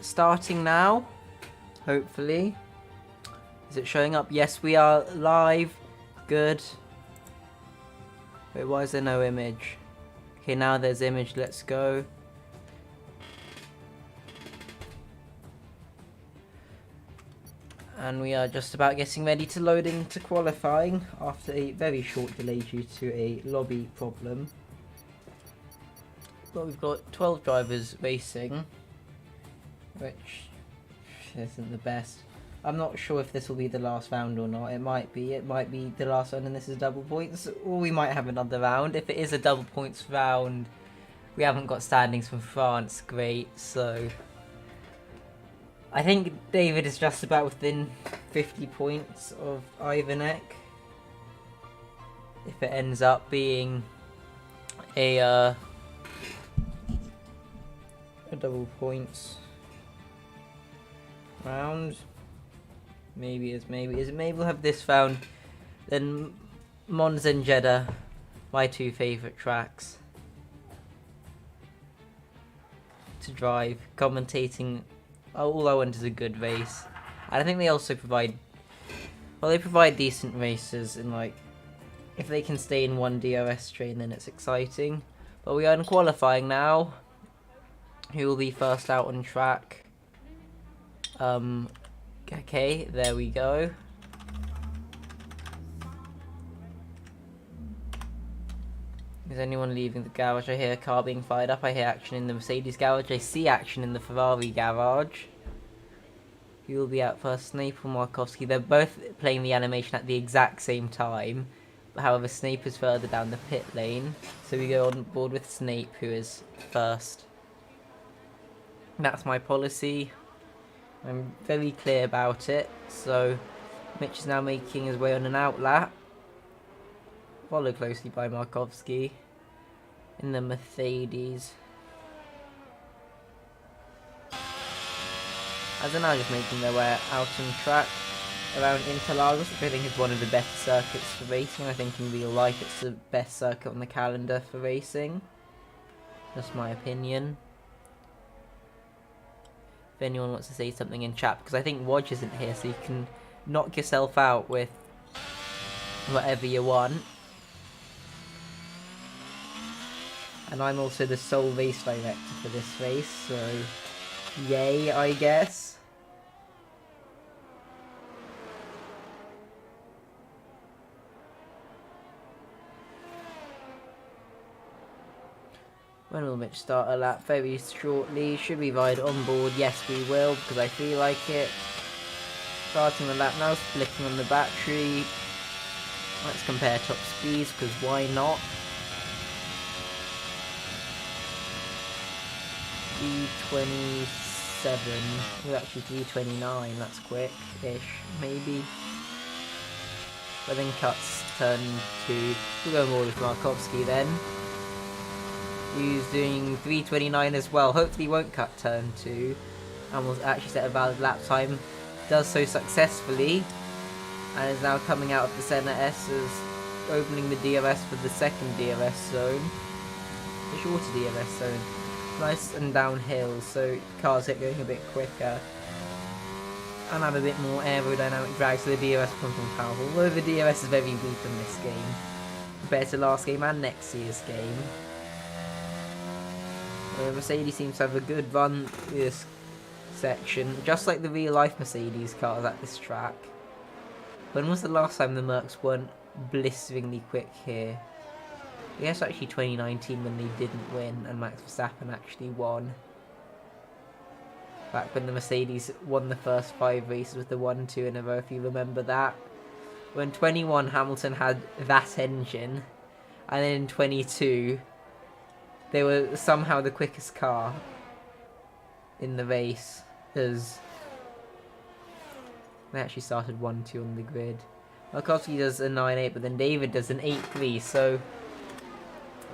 starting now. Hopefully. Is it showing up? Yes, we are live. Good. Wait, why is there no image? Okay, now there's image. Let's go. And we are just about getting ready to load into qualifying after a very short delay due to a lobby problem. But we've got 12 drivers racing, which isn't the best. I'm not sure if this will be the last round or not. It might be. It might be the last round and this is double points, or we might have another round. If it is a double points round, we haven't got standings from France. Great, so I think David is just about within 50 points of Ivanek. If it ends up being a double points round, maybe we'll have this round. Then Monza and Jeddah, my two favourite tracks to drive, commentating. All I want is a good race. And I think they also provide, well, they provide decent races, and like, if they can stay in one DRS train, then it's exciting. But we are in qualifying now. Who will be first out on track? Okay, there we go. Is anyone leaving the garage? I hear a car being fired up. I hear action in the Mercedes garage. I see action in the Ferrari garage. Who will be out first? Snape or Markowski? They're both playing the animation at the exact same time. However, Snape is further down the pit lane. So we go on board with Snape, who is first. That's my policy. I'm very clear about it. So Mitch is now making his way on an outlap, followed closely by Markowski in the Mercedes. As they're now just making their way out on track around Interlagos, which I think is one of the best circuits for racing. I think in real life it's the best circuit on the calendar for racing. Just my opinion. If anyone wants to say something in chat, because I think Wodge isn't here, so you can knock yourself out with whatever you want. And I'm also the sole race director for this race, so yay, I guess. When will Mitch start a lap? Very shortly. Should we ride on board? Yes, we will, because I feel like it. Starting the lap now, flicking on the battery. Let's compare top speeds, because why not? 327. Well, actually 329. That's quick-ish, maybe. But then cuts turn 2. We'll go more with Markowski then. He's doing 329 as well. Hopefully he won't cut turn 2 and will actually set a valid lap time. Does so successfully and is now coming out of the center S as opening the DRS for the second DRS zone. The shorter DRS zone. Nice and downhill, so cars get going a bit quicker and have a bit more aerodynamic drag, so the DRS becomes more powerful. Although the DRS is very weak in this game compared to last game and next year's game. Mercedes seems to have a good run this section, just like the real life Mercedes cars at this track. When was the last time the Mercs weren't blisteringly quick here? I guess actually 2019 when they didn't win and Max Verstappen actually won. Back when the Mercedes won the first 5 races with the 1-2 in a row, if you remember that. When 21 Hamilton had that engine, and then in 22 they were somehow the quickest car in the race, as they actually started 1-2 on the grid. Markowski does a 9.8, but then David does an 8.3, so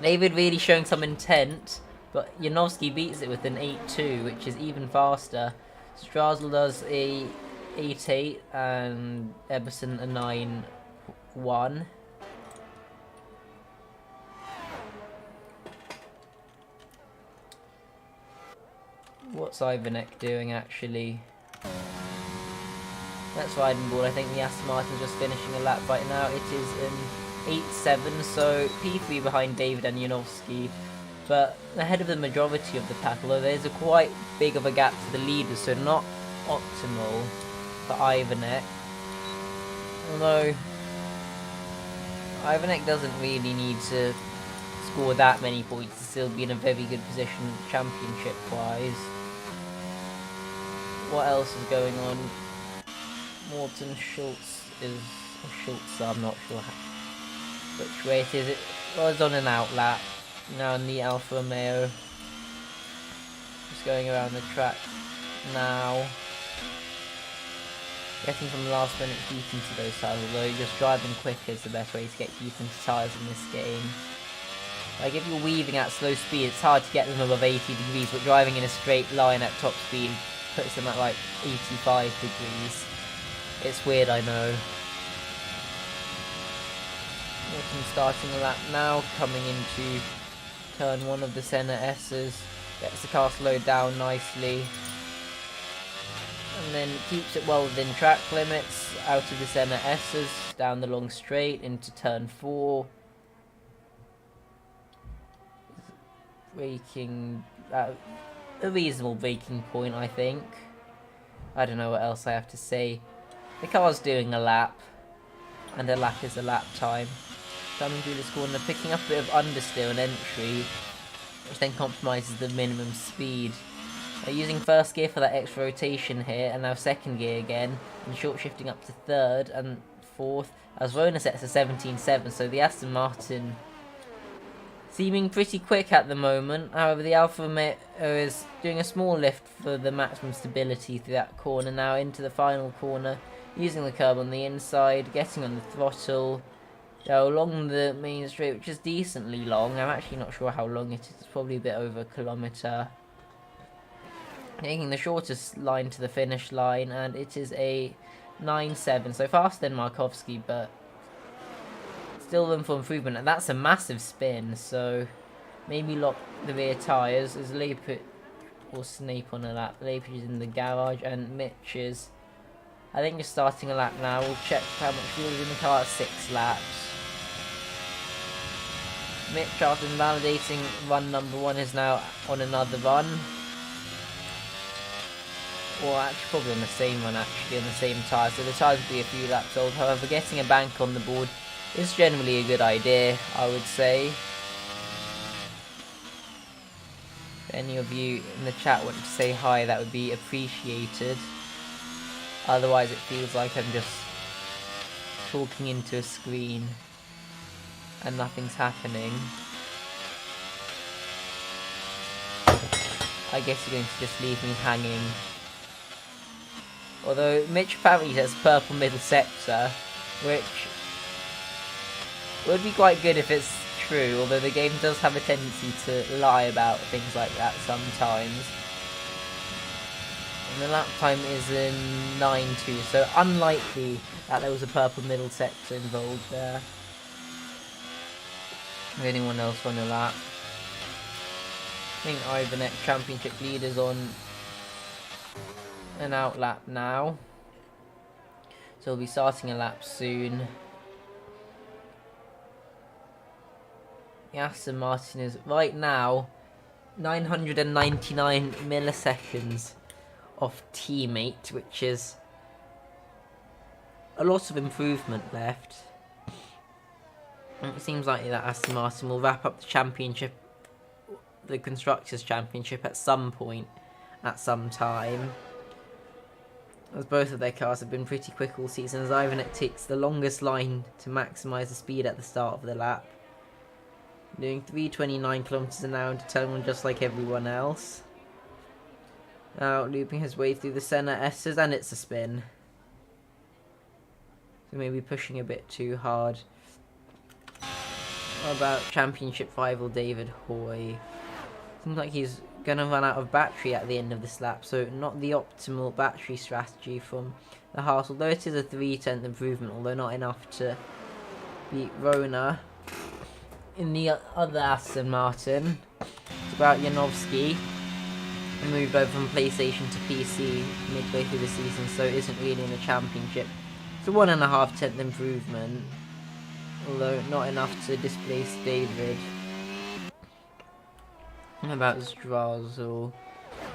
David really showing some intent, but Janowski beats it with an 8.2, which is even faster. Strasel does a 8.8 and Eberson a 9.1. what's Ivanek doing actually? That's riding ball. I think the Aston Martin's just finishing a lap right now. It is an 8-7, so P3 behind David and Janowski, but ahead of the majority of the pack, although there's a quite big of a gap to the leaders, so not optimal for Ivanek. Although Ivanek doesn't really need to score that many points to still be in a very good position championship-wise. What else is going on? Morton Schultz is... Schultz, I'm not sure which way it is. It was on an out lap. Now in the Alfa Romeo. Just going around the track now. Getting some last minute heat into those tyres, although just driving quicker is the best way to get heat into tyres in this game. Like if you're weaving at slow speed, it's hard to get them above 80 degrees, but driving in a straight line at top speed puts them at like 85 degrees. It's weird, I know. Morton starting a lap now, coming into turn 1 of the Senna S's. Gets the car slowed down nicely. And then keeps it well within track limits, out of the Senna S's, down the long straight into turn 4. Braking at a reasonable braking point, I think. I don't know what else I have to say. The car's doing a lap, and a lap is a lap time. Coming through this corner, picking up a bit of understeer on entry, which then compromises the minimum speed. Using first gear for that extra rotation here, and now second gear again, and short shifting up to third and fourth, as Rona sets a 17.7, so the Aston Martin seeming pretty quick at the moment. However, the Alfa Romeo is doing a small lift for the maximum stability through that corner, now into the final corner, using the curb on the inside, getting on the throttle, along the main straight, which is decently long. I'm actually not sure how long it is, it's probably a bit over a kilometre. Taking the shortest line to the finish line, and it is a 9.7, so faster than Markovski, but still room for improvement, and that's a massive spin, so maybe lock the rear tyres. Is Lepage or Snape on a lap? Lepage is in the garage, and Mitch is, I think, just starting a lap now. We'll check how much fuel is in the car at 6 laps. Mitch, after invalidating run number 1, is now on another run. Or actually probably on the same one, actually, on the same tyre, so the tyres will be a few laps old. However, getting a bank on the board is generally a good idea, I would say. If any of you in the chat want to say hi, that would be appreciated. Otherwise it feels like I'm just talking into a screen and nothing's happening. I guess you're going to just leave me hanging. Although Mitch apparently has purple middle sector, which would be quite good if it's true, although the game does have a tendency to lie about things like that sometimes. And the lap time is in 9.2, so unlikely that there was a purple middle sector involved there. Anyone else on the lap? I think Ivanek championship leaders on an out lap now, so we'll be starting a lap soon. The Aston Martin is right now 999 milliseconds off teammate, which is a lot of improvement left. And it seems likely that Aston Martin will wrap up the championship, the Constructors' Championship, at some point, at some time, as both of their cars have been pretty quick all season, as Ivanek takes the longest line to maximise the speed at the start of the lap, doing 329 kilometers an hour into turn 1 just like everyone else. Now looping his way through the Senna S's, and it's a spin. So maybe pushing a bit too hard. What about championship rival David Hoy? Seems like he's going to run out of battery at the end of this lap, so not the optimal battery strategy from the Haas, although it is a 3/10 improvement, although not enough to beat Rona. In the other Aston Martin, it's about Janowski. and moved over from PlayStation to PC midway through the season, so it isn't really in the championship. It's a 1.5 tenth improvement, although not enough to displace David. And about Strazel,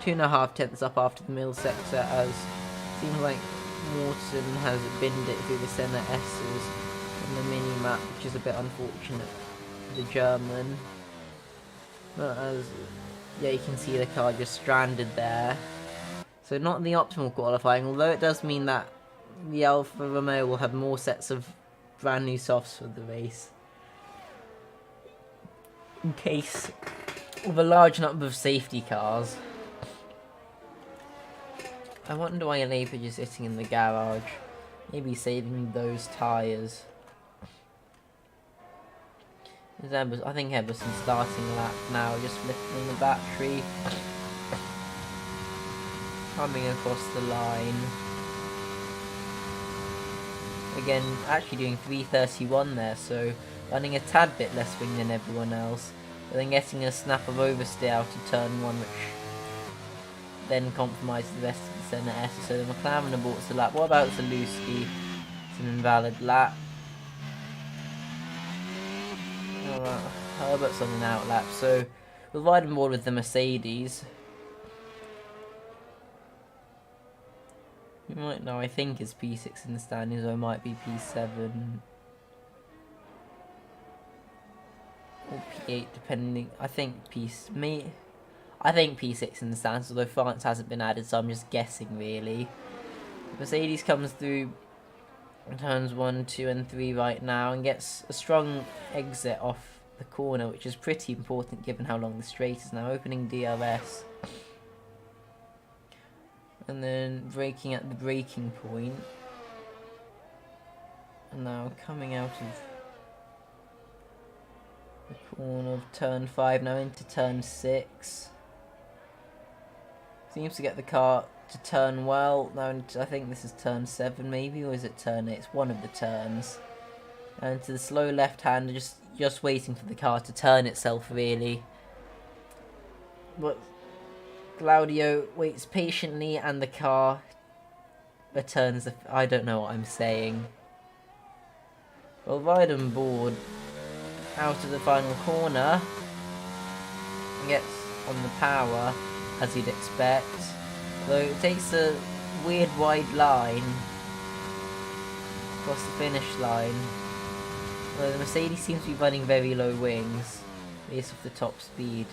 2.5 tenths up after the middle sector, as it seems like Morton has binned it through the centre S's on the mini-map, which is a bit unfortunate for the German. But as, yeah, you can see the car just stranded there. So not the optimal qualifying, although it does mean that the Alfa Romeo will have more sets of brand new softs for the race. In case of a large number of safety cars. I wonder why Lepage is sitting in the garage. Maybe saving those tyres. I think Eberson's starting lap now, just lifting the battery. Coming across the line. Again, actually doing 3:31 there, so running a tad bit less wing than everyone else. But then getting a snap of oversteer out of turn 1, which then compromises the rest of the centre S. So the McLaren aborts the lap. What about Zalewski? It's an invalid lap. Herbert's on an out lap, so we'll ride on board with the Mercedes. You might know, I think it's P6 in the standings, or it might be P7 or P8, depending. I think P6 in the standings, although France hasn't been added, so I'm just guessing really. Mercedes comes through turns 1, 2 and 3 right now and gets a strong exit off the corner, which is pretty important given how long the straight is now. Opening DRS and then braking at the braking point, and now coming out of the corner of turn 5 now into turn 6. Seems to get the car to turn well. Now into, I think this is turn 7 maybe, or is it turn 8? It's one of the turns. And to the slow left hand, just waiting for the car to turn itself really. But Claudio waits patiently and the car returns the... I don't know what I'm saying. Well, ride on board out of the final corner. Gets on the power, as you'd expect. Though it takes a weird wide line across the finish line. Though the Mercedes seems to be running very low wings based off the top speed.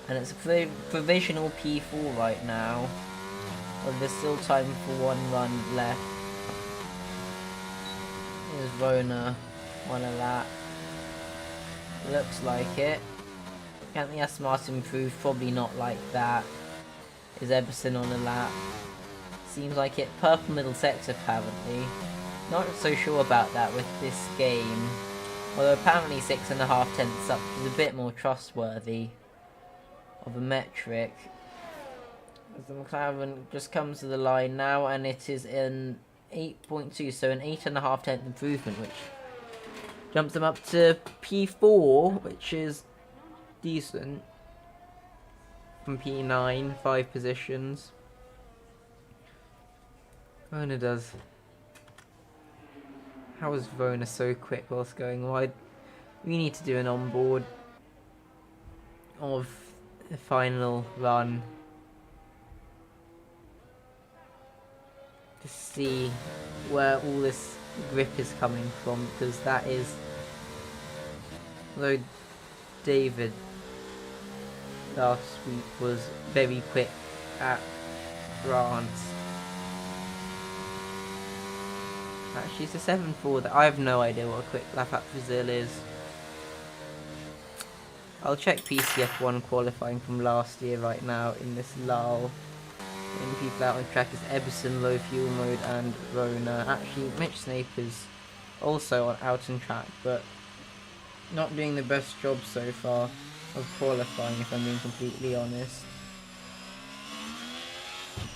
And it's a provisional P4 right now. Well, there's still time for one run left. Here's Rona on a lap. Looks like it. Can't the Aston Martin improve? Probably not like that. Is Eberson on a lap? Seems like it. Purple middle sector apparently. Not so sure about that with this game. Although apparently 6.5 tenths up is a bit more trustworthy of a metric. As the McLaren just comes to the line now, and it is an 8.2, so an 8.5 tenth improvement, which jumps them up to P4, which is decent. From P9, 5 positions. Verona does. How is Verona so quick whilst going wide? We need to do an onboard of the final run to see where all this grip is coming from, because that is, although David last week was very quick at France. Actually, it's a 7.4 that I have no idea what a quick lap at Brazil is. I'll check PCF1 qualifying from last year right now in this lull. The only people out on track is Eberson, low fuel mode, and Rona. Actually, Mitch Snape is also out on track, but not doing the best job so far of qualifying, if I'm being completely honest.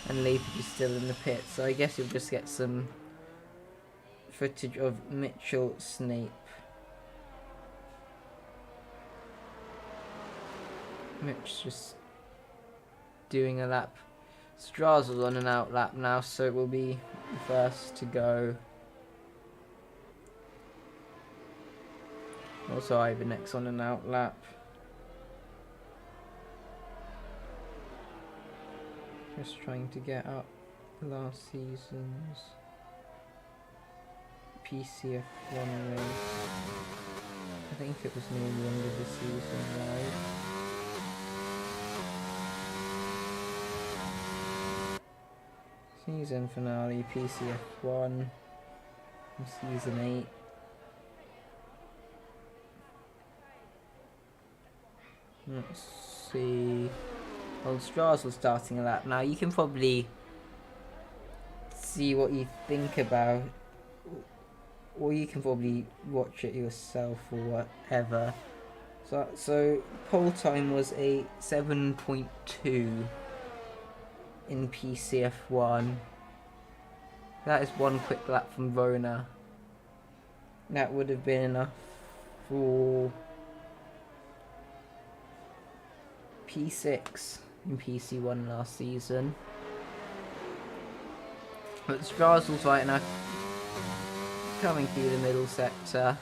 And Lepage is still in the pit, so I guess you'll just get some footage of Mitchell Snape. Mitch just doing a lap. Strassel's on an out lap now, so it will be the first to go. Also Ivanek on an out lap. Just trying to get up last season's PC F1 race. I think it was near the end of the season, right? Season finale, PC F1 from season 8. Let's see. Well, Strasel starting a lap now. You can probably see what you think about, or you can probably watch it yourself or whatever. So pole time was a 7.2 in PCF1. That is one quick lap from Rona. That would have been enough for P6 in PC1 last season. But Strassel's right now coming through the middle sector,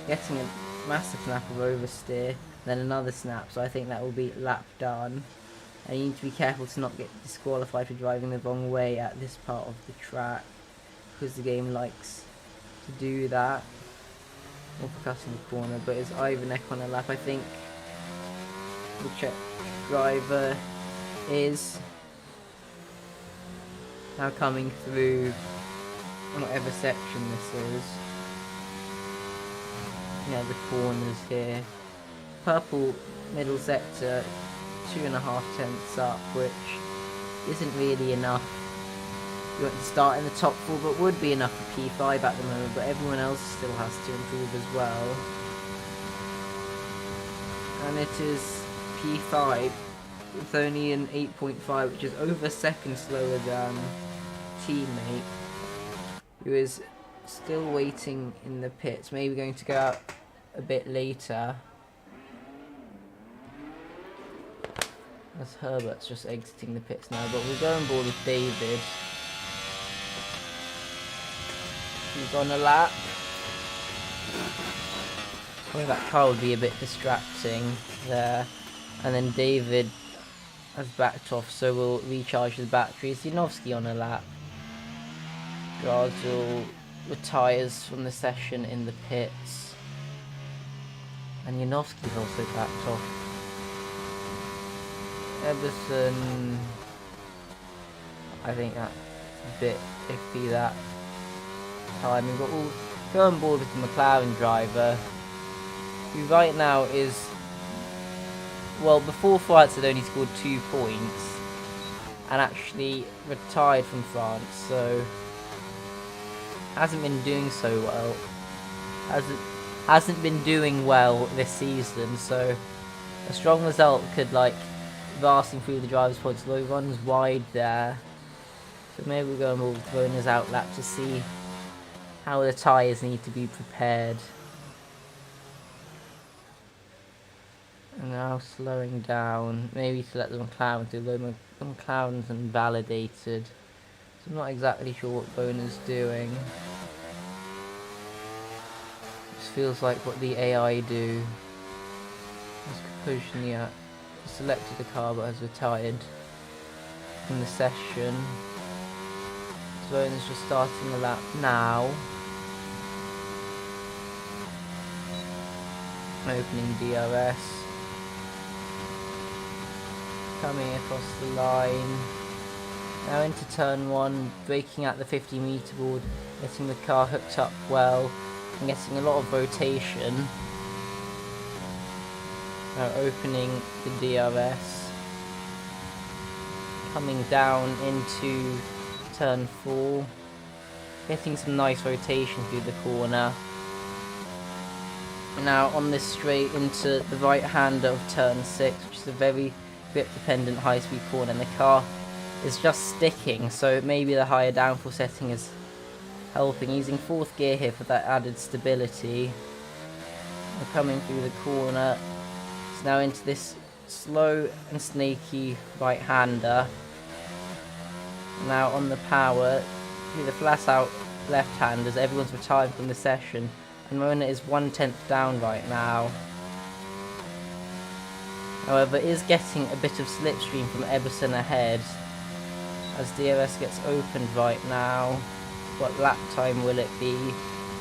getting a massive snap of oversteer, then another snap, so I think that will be lap done. And you need to be careful to not get disqualified for driving the wrong way at this part of the track, because the game likes to do that. Or for cutting the corner, but it's Ivanek on a lap. I think the Czech driver is now coming through whatever section this is. Yeah, the corners here. Purple middle sector, 2.5 tenths up, which isn't really enough. You want to start in the top 4, but would be enough for P5 at the moment, but everyone else still has to improve as well. And it is P5 with only an 8.5, which is over a second slower than teammate, who is still waiting in the pits, maybe going to go out a bit later. As Herbert's just exiting the pits now, but we'll go on board with David. He's on a lap. Well, that car would be a bit distracting there. And then David has backed off, so we'll recharge the batteries. Zinovsky on a lap. Grazul retires from the session in the pits. And Yanovsky's also backed off. Eberson, I think that's a bit iffy, that timing, but we'll go on board with the McLaren driver, who right now is, well, before France had only scored 2 points and actually retired from France, so hasn't been doing so well. Hasn't been doing well this season, so a strong result could, like, vast him through the driver's points, although he runs wide there. So maybe we'll go and we'll throw in his outlap to see how the tyres need to be prepared. And now slowing down, maybe to let the McLaren do, though the McLaren's invalidated. So I'm not exactly sure what Bona's doing. This feels like what the AI do. Koshniak selected the car but has retired from the session. Bona's just starting a lap now. Opening DRS. Coming across the line. Now into turn 1, braking at the 50-meter board, getting the car hooked up well, and getting a lot of rotation. Now opening the DRS. Coming down into turn 4. Getting some nice rotation through the corner. Now on this straight into the right hand of turn 6, which is a very grip dependent high speed corner, and the car is just sticking, so maybe the higher downforce setting is helping. Using 4th gear here for that added stability. We're coming through the corner, So now into this slow and snaky right-hander. Now on the power, through the flat-out left-handers, everyone's retired from the session, and Mona is 1/10 down right now. However, is getting a bit of slipstream from Eberson ahead, as DRS gets opened right now. What lap time will it be?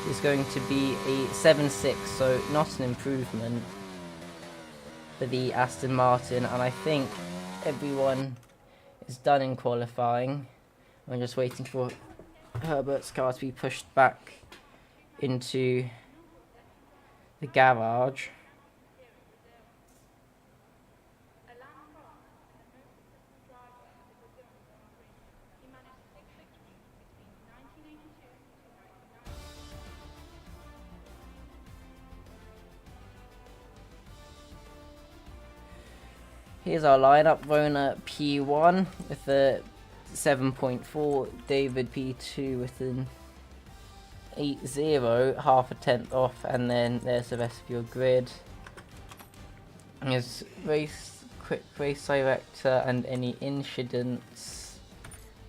It's going to be a 7.6, so not an improvement for the Aston Martin, and I think everyone is done in qualifying. I'm just waiting for Herbert's car to be pushed back into the garage. Here's our lineup: Rona P1 with a 7.4, David P2 with an 8.0, half a tenth off, and then there's the rest of your grid. There's quick race director and any incidents,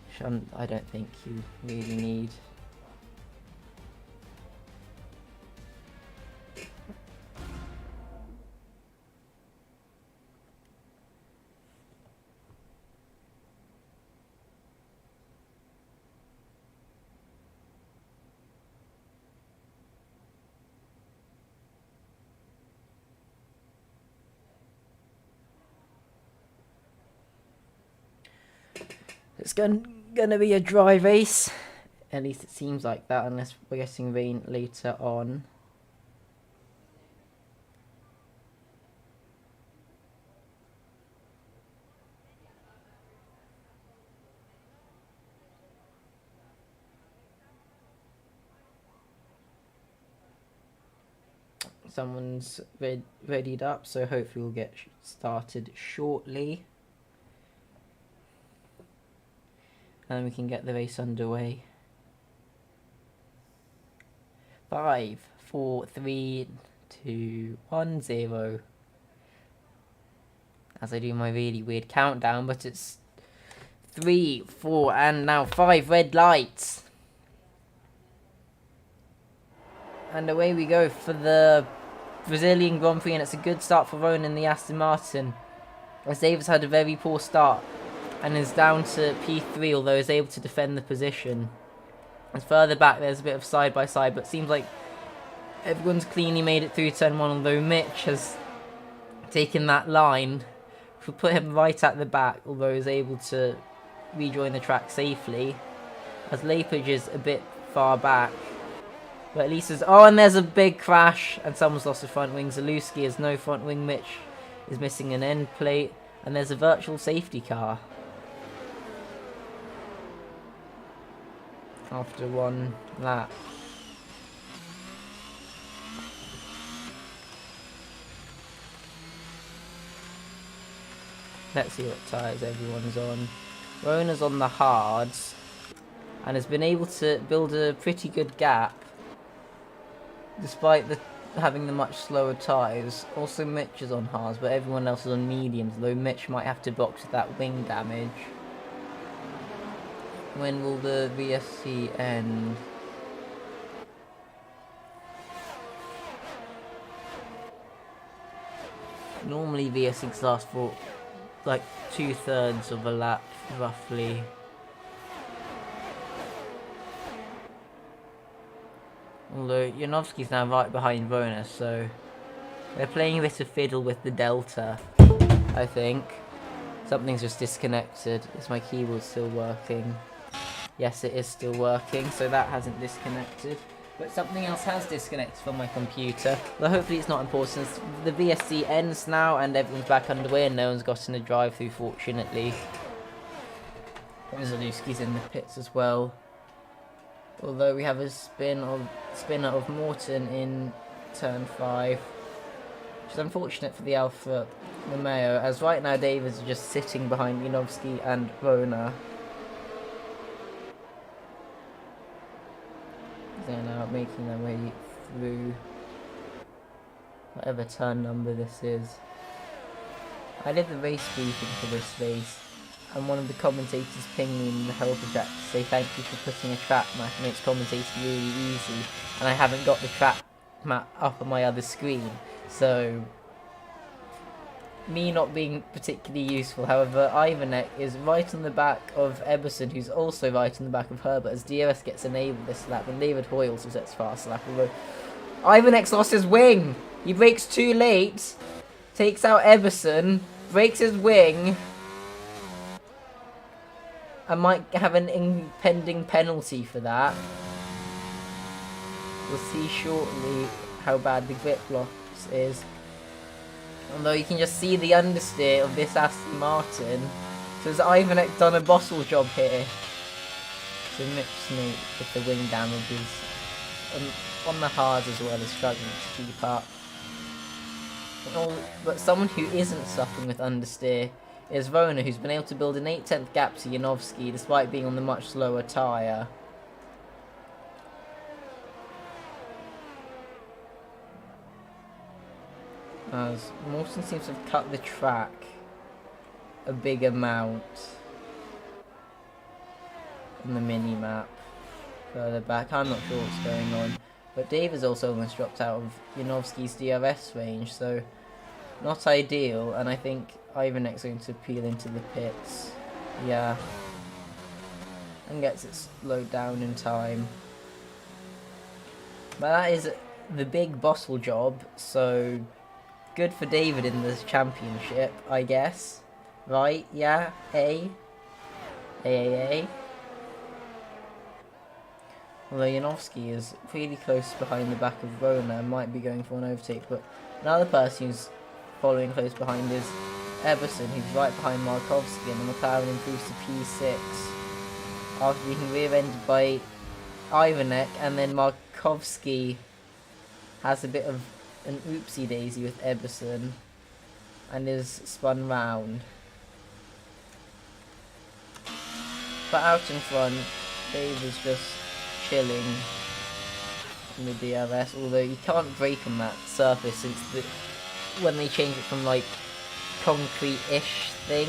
which I don't think you really need. It's gonna be a dry race, at least it seems like that, unless we're getting rain later on. Someone's readied up, so hopefully we'll get started shortly. And we can get the race underway. 5, 4, 3, 2, 1, 0. As I do my really weird countdown, but it's 3, 4, and now 5 red lights. And away we go for the Brazilian Grand Prix, and it's a good start for Rowan in the Aston Martin, as Davis had a very poor start and is down to P3, although is able to defend the position. And further back there's a bit of side by side, but it seems like everyone's cleanly made it through turn 1, although Mitch has taken that line. We'll put him right at the back, although is able to rejoin the track safely, as Lapage is a bit far back. But at least there's... Oh, and there's a big crash, and someone's lost a front wing. Zalewski has no front wing. Mitch is missing an end plate, and there's a virtual safety car. After one lap. Let's see what tyres everyone's on. Rona's on the hards and has been able to build a pretty good gap despite having the much slower tyres. Also Mitch is on hards, but everyone else is on mediums, though Mitch might have to box with that wing damage. When will the VSC end? Normally VSCs last for like 2/3 of a lap, roughly. Although Janowski's now right behind Rona, so they're playing a bit of fiddle with the delta, I think. Something's just disconnected. Is my keyboard still working? Yes, it is still working, so that hasn't disconnected. But something else has disconnected from my computer. But hopefully it's not important. The VSC ends now and everyone's back underway and no one's gotten a drive-through, fortunately. Zalewski's in the pits as well. Although we have a spinner of Morton in turn 5. Which is unfortunate for the Alfa Romeo, as right now Davis is just sitting behind Janowski and Rona. They're now making their way through whatever turn number this is. I did the race briefing for this race, and one of the commentators pinged me in the helper chat to say thank you for putting a track map, it makes commentating really easy, and I haven't got the track map up on my other screen, so me not being particularly useful. However, Ivanek is right on the back of Eberson, who's also right on the back of Herbert, as DRS gets enabled this lap, and David Hoy also sets fast lap, although Ivanek's lost his wing! He brakes too late, takes out Eberson, breaks his wing, and might have an impending penalty for that. We'll see shortly how bad the grip loss is. Although you can just see the understeer of this Aston Martin. So has Ivanek done a bottle job here? So Mipsney with the wing damages. On the hards as well, is struggling to keep up. But someone who isn't suffering with understeer is Rona, who's been able to build an 8/10 gap to Janowski despite being on the much slower tyre. As Morton seems to have cut the track a big amount on the mini-map further back. I'm not sure what's going on. But Dave has also almost dropped out of Janowski's DRS range, so not ideal, and I think Ivanek's going to peel into the pits. Yeah. And gets it slowed down in time. But that is the big bottle job, so good for David in this championship, I guess. Right? Yeah? A. Although Janowski is really close behind the back of Rona and might be going for an overtake, but another person who's following close behind is Eberson, who's right behind Markovski, and the McLaren improves to P6 after being rear-ended by Ivanek, and then Markovski has a bit of an oopsie daisy with Eberson and is spun round. But out in front, Dave is just chilling in the DRS, although you can't brake on that surface since when they change it from like concrete-ish thing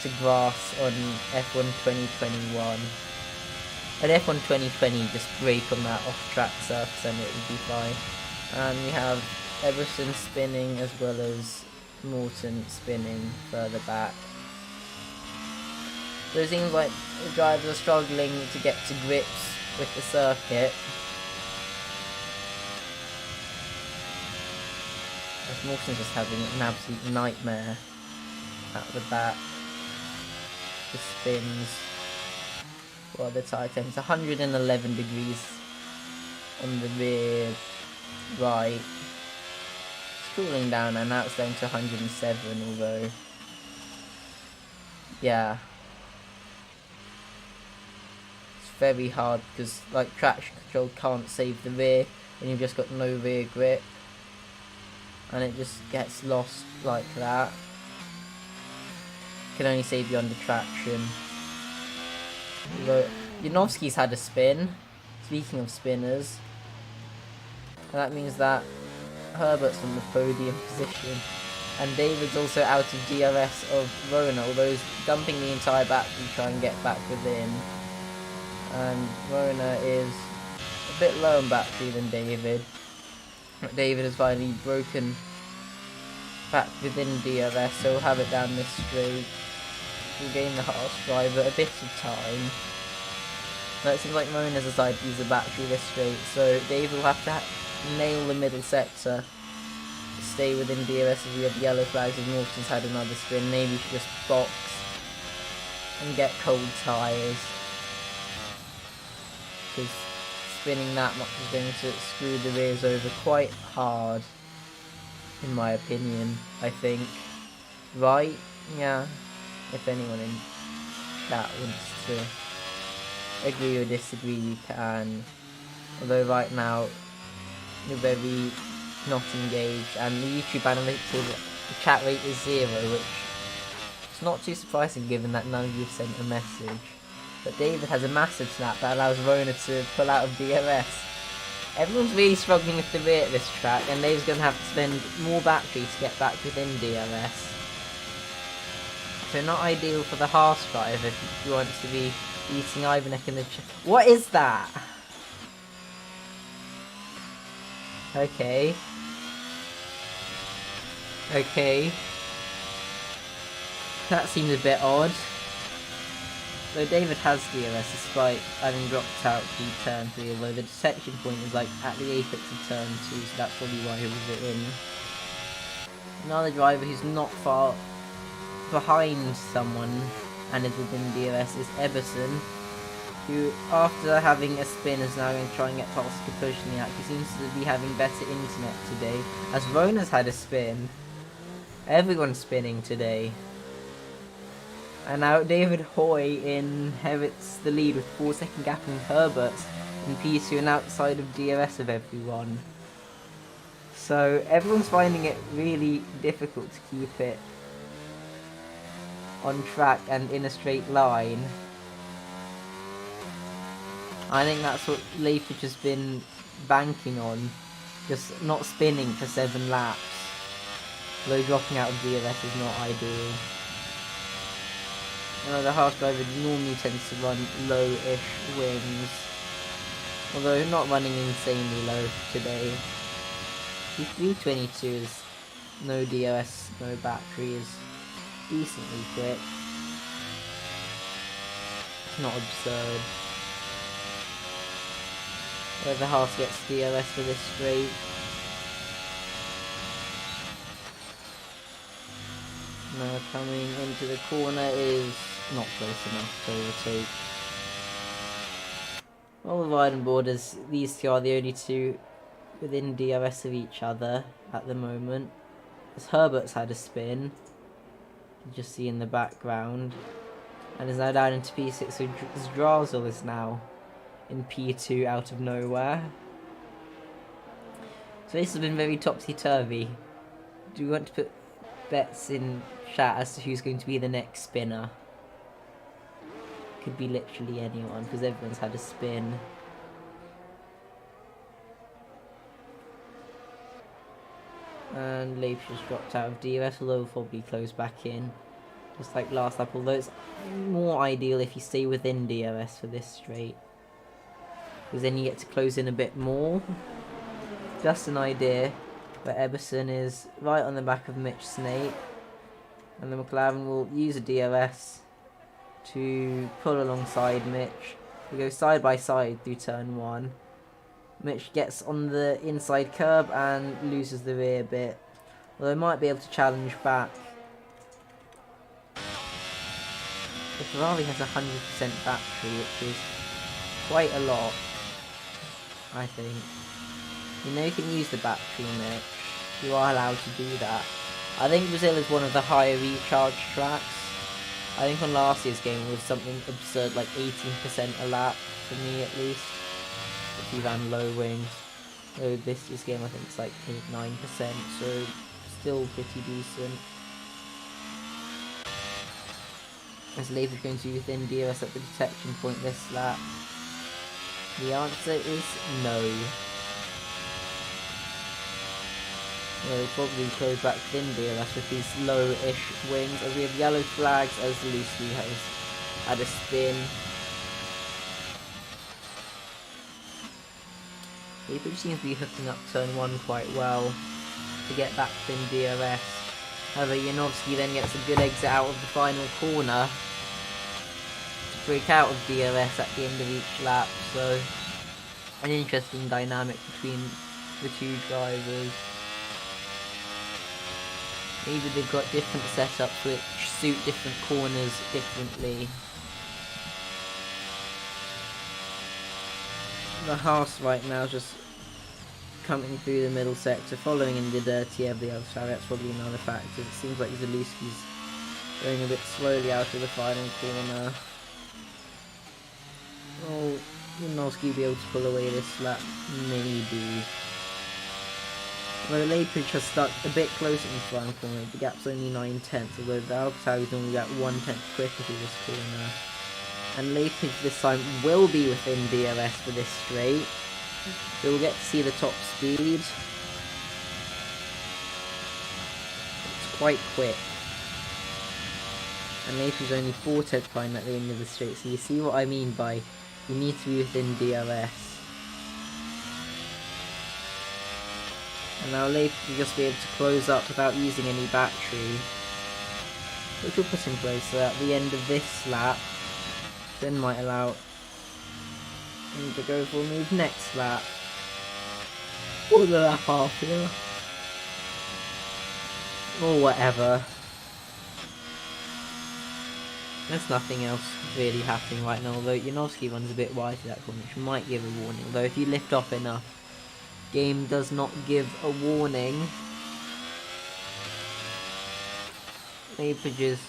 to grass on F1 2021. At F1 2020, just brake on that off-track surface and it would be fine. And we have Eberson spinning as well as Morton spinning further back. So it seems like the drivers are struggling to get to grips with the circuit. As Morton's just having an absolute nightmare at the back. The spins. Well, the tyre temps 111 degrees on the rear right. It's cooling down and now it's down to 107, although yeah, it's very hard because like traction control can't save the rear and you've just got no rear grip and it just gets lost like that. Can only save you under traction. Although Janowski's had a spin, speaking of spinners, and that means that Herbert's on the podium position, and David's also out of DRS of Rona, although he's dumping the entire battery to try and get back within. And Rona is a bit low on battery than David. But David has finally broken back within DRS, so we'll have it down this straight. We'll gain the harsh driver a bit of time. Now it seems like Rona's decided to use the battery this straight, so David will have to nail the middle sector, stay within DRS as we have yellow flags, and Morton's had another spin. Maybe he should just box and get cold tyres, because spinning that much is going to screw the rears over quite hard, in my opinion, I think. Right? Yeah. If anyone in chat wants to agree or disagree, you can. Although right now, you're very not engaged, and the YouTube analytics, the chat rate is 0, which is not too surprising given that none of you have sent a message. But David has a massive snap that allows Rona to pull out of DRS. Everyone's really struggling with the rear at this track, and Dave's going to have to spend more battery to get back within DRS. So not ideal for the Haas driver if he wants to be eating Ivanek in the What is that? Okay. Okay. That seems a bit odd. Though David has DRS despite having dropped out the turn 3, although the detection point is like at the apex of turn 2, so that's probably why he was in. Another driver who's not far behind someone and is within DRS is Eberson, who after having a spin is now going to try and get past Kapusniak. He seems to be having better internet today, as Rona's had a spin. Everyone's spinning today. And now David Hoy inherits the lead with 4-second gap in Herbert in P2 and outside of DRS of everyone. So everyone's finding it really difficult to keep it on track and in a straight line. I think that's what Leipzig has been banking on, just not spinning for 7 laps. Though dropping out of DRS is not ideal. The Haas driver normally tends to run low-ish wings, although not running insanely low today. The 322 is no DRS, no battery, is decently quick. It's not absurd. The Haas gets DRS for this straight. Now coming into the corner is not close enough to overtake. Well, the riding borders, these two are the only two within DRS of each other at the moment. As Herbert's had a spin, you just see in the background, and is now down into P6, so Zdrazel is now in P2 out of nowhere. So this has been very topsy-turvy. Do we want to put bets in chat as to who's going to be the next spinner? Could be literally anyone, because everyone's had a spin. And Leipzig's dropped out of DRS, although will probably close back in, just like last lap, although it's more ideal if you stay within DRS for this straight, because then you get to close in a bit more. Just an idea, but Eberson is right on the back of Mitch Snake, and the McLaren will use a DRS to pull alongside Mitch. We go side by side through turn 1. Mitch gets on the inside curb and loses the rear bit, although he might be able to challenge back. The Ferrari has 100% battery, which is quite a lot, I think. You know you can use the battery, Mitch. You are allowed to do that. I think Brazil is one of the higher recharge tracks. I think on last year's game it was something absurd, like 18% a lap, for me at least, if you ran low wings. So this year's game I think it's like 8-9%, so still pretty decent. As Leipzig going to use within DRS at the detection point this lap? The answer is no. We'll probably close back within DRS with these low-ish wings, as we have yellow flags as Lucy has had a spin. Leipzig seems to be hooking up turn 1 quite well to get back within DRS. However, Janowski then gets a good exit out of the final corner to break out of DRS at the end of each lap, so an interesting dynamic between the two drivers. Maybe they've got different setups which suit different corners differently. The Haas right now is just coming through the middle sector, following in the dirty of the other side. That's probably another factor. It seems like Zalewski's going a bit slowly out of the final corner. Oh, will Nolski be able to pull away this lap? Maybe. Although Leipzig has stuck a bit closer in the final corner, the gap's only 9/10, although the AlphaTauri's only got 1/10 quicker through this corner. And Leipzig this time will be within DRS for this straight, so we'll get to see the top speed. It's quite quick. and Naples only 4/10 time at the end of the straight, so you see what I mean by you need to be within DRS. And now Naples will just be able to close up without using any battery, which will put him closer at the end of this lap, then might allow him to go for a move next lap, or the lap after, or whatever. There's nothing else really happening right now, although Janowski runs a bit wide to that corner, which might give a warning, although if you lift off enough, game does not give a warning. Naples is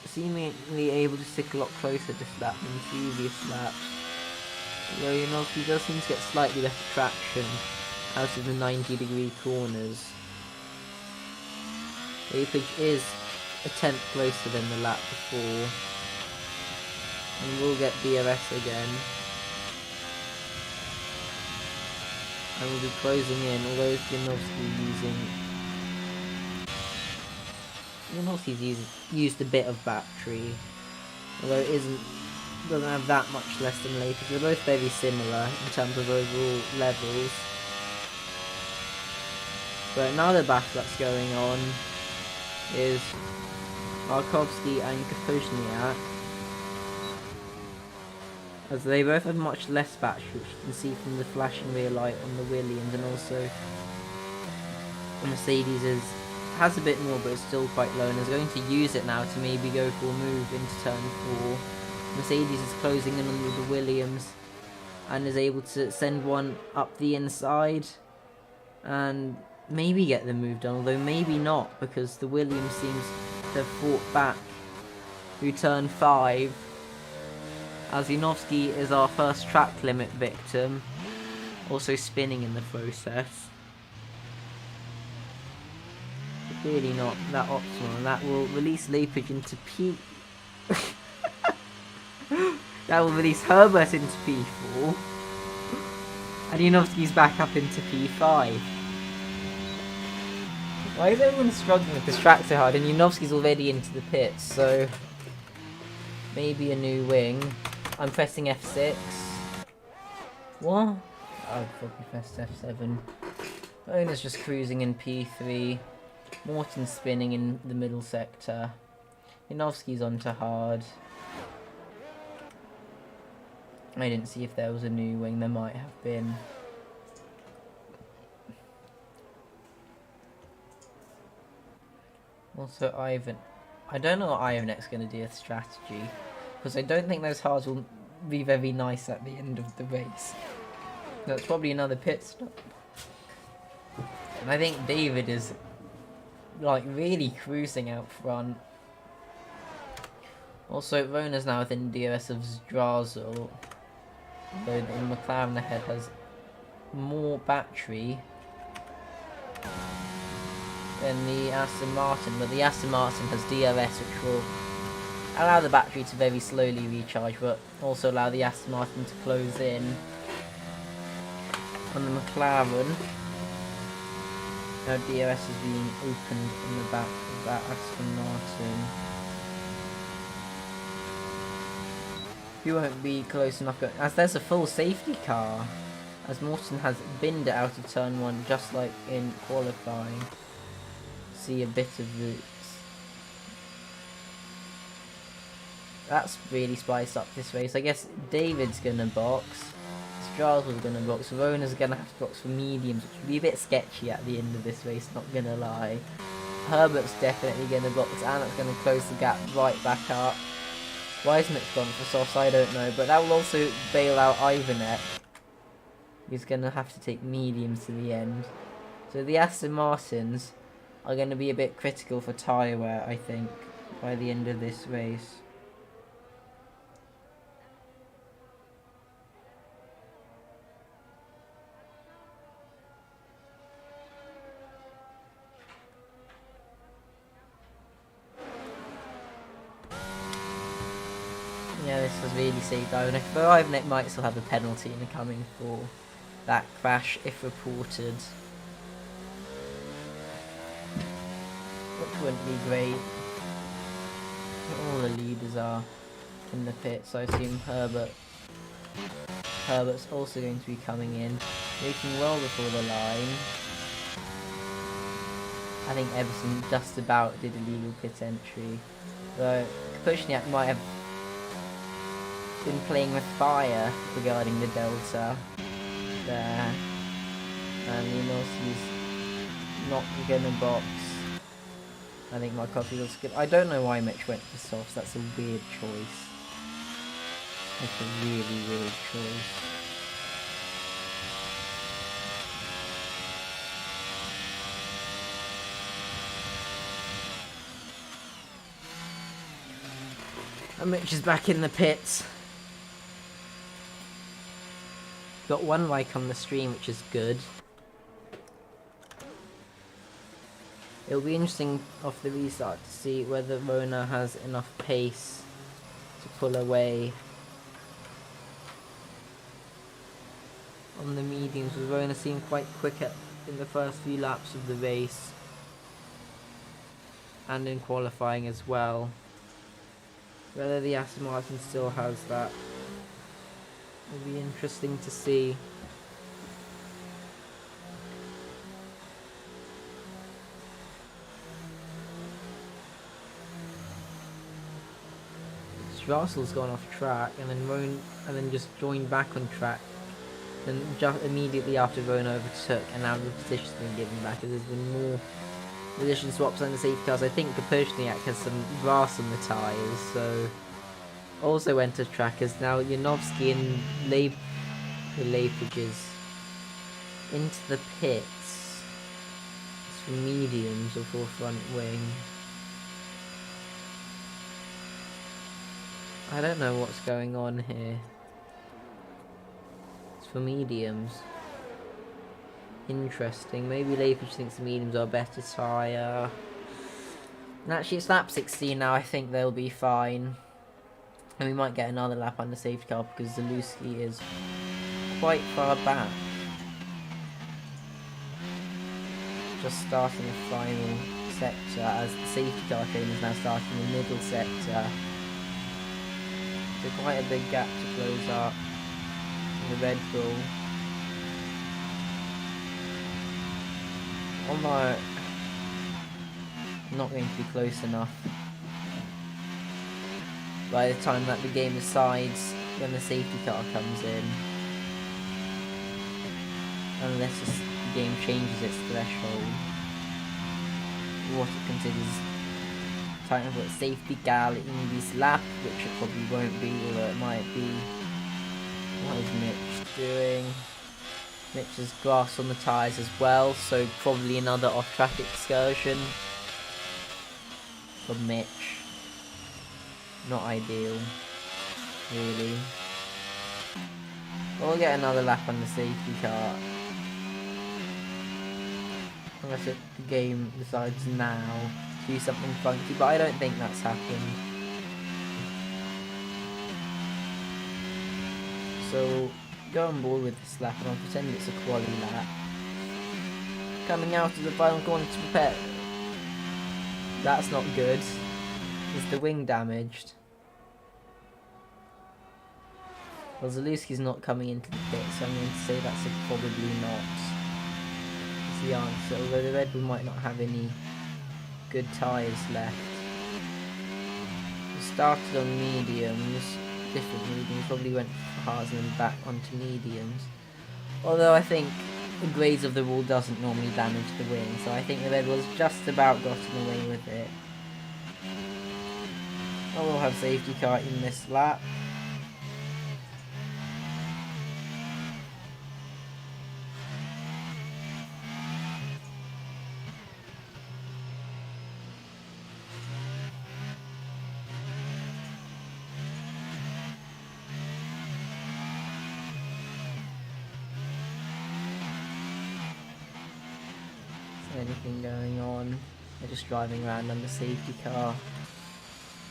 seemingly able to stick a lot closer this lap than previous laps, although Janowski does seem to get slightly better traction out of the 90-degree corners. Naples is a tenth closer than the lap before, and we'll get DRS again, and we'll be closing in, although Janowski's used a bit of battery, although it doesn't have that much less than Lapis. They're both very similar in terms of overall levels. But another battle that's going on is Markovsky and Kapuzniak, as they both have much less battery, which you can see from the flashing rear light on the Williams, and also the Mercedes has a bit more but it's still quite low, and is going to use it now to maybe go for a move into turn 4. Mercedes is closing in on the Williams and is able to send one up the inside and maybe get the move done, although maybe not, because the Williams seems to have fought back through turn 5, as Janowski is our first track limit victim, also spinning in the process. But really not that optimal, and that will release Lepage into P... that will release Herbert into P4, and Janowski's back up into P5. Why is everyone struggling with this track so hard? And Janowski's already into the pits, so maybe a new wing. I'm pressing F6. What? I've probably pressed F7. Owner's just cruising in P3. Morton's spinning in the middle sector. Janowski's onto hard. I didn't see if there was a new wing. There might have been. Also, Ivan. I don't know what Ivanek's going to do with strategy, because I don't think those hards will be very nice at the end of the race. That's probably another pit stop. And I think David is, like, really cruising out front. Also, Rona's now within DRS of Zdrazel, though the McLaren ahead has more battery than the Aston Martin, but the Aston Martin has DRS, which will allow the battery to very slowly recharge, but also allow the Aston Martin to close in on the McLaren. Now DRS is being opened in the back of that Aston Martin. You won't be close enough, as there's a full safety car, as Morton has binned it out of turn 1, just like in qualifying. See a bit of roots. That's really spiced up this race. I guess David's gonna box, Strasbourg's gonna box, Rona's gonna have to box for mediums, which will be a bit sketchy at the end of this race, not gonna lie. Herbert's definitely gonna box, Anna's gonna close the gap right back up. Weisnick's gone for softs, I don't know, but that will also bail out Ivanek. He's gonna have to take mediums to the end. So the Aston Martins are going to be a bit critical for tyre wear, I think, by the end of this race. Yeah, this was really saved Ivanek, but Ivanek might still have a penalty incoming for that crash if reported, which wouldn't be great. All the leaders are in the pits. So I assume Herbert's also going to be coming in, making well before the line. I think Everson just about did a legal pit entry, though Kapushniak might have been playing with fire regarding the Delta there, and Linovsky's not gonna box. I think my coffee looks good. I don't know why Mitch went for softs, that's a weird choice. It's a really weird choice. And Mitch is back in the pits. Got one like on the stream, which is good. It'll be interesting off the restart to see whether Rona has enough pace to pull away on the mediums, with Rona seemed quite quick in the first few laps of the race and in qualifying as well. Whether the Aston Martin still has that will be interesting to see. Russell's gone off track and then just joined back on track. And just immediately after Rona overtook, and now the position's been given back, as there's been more position swaps on the safety cars. I think Kapushniak has some grass on the tyres, so also went to track as now Yanovsky and Leipziges into the pits. It's for mediums or for front wing. I don't know what's going on here. It's for mediums. Interesting. Maybe Leipzig thinks the mediums are a better tyre. And actually it's lap 16 now, I think they'll be fine. And we might get another lap on the safety car because Zalewski is quite far back. Just starting the final sector as the safety car train is now starting the middle sector. So quite a big gap to close up in the Red Bull. Although not going to be close enough by the time that the game decides when the safety car comes in, unless the game changes its threshold, what it considers time for a safety gal in this lap, which it probably won't be, although it might be. What is Mitch doing? Mitch has grass on the tyres as well, so probably another off-track excursion for Mitch. Not ideal, really. But we'll get another lap on the safety car. Unless the game decides now to do something funky, but I don't think that's happened. So go on board with this lap and I'll pretend it's a quali lap. Coming out of the final corner to prepare. That's not good. Is the wing damaged? Well, Zalewski's not coming into the pit, so I'm going to say that's a probably not. Is the answer, although the Red Bull might not have any good tyres left. We started on mediums, different mediums, probably went for hards and then back onto mediums. Although I think the graze of the wall doesn't normally damage the wing, so I think the Red Bull's just about gotten away with it. I will have safety car in this lap. Anything going on? They're just driving around on the safety car.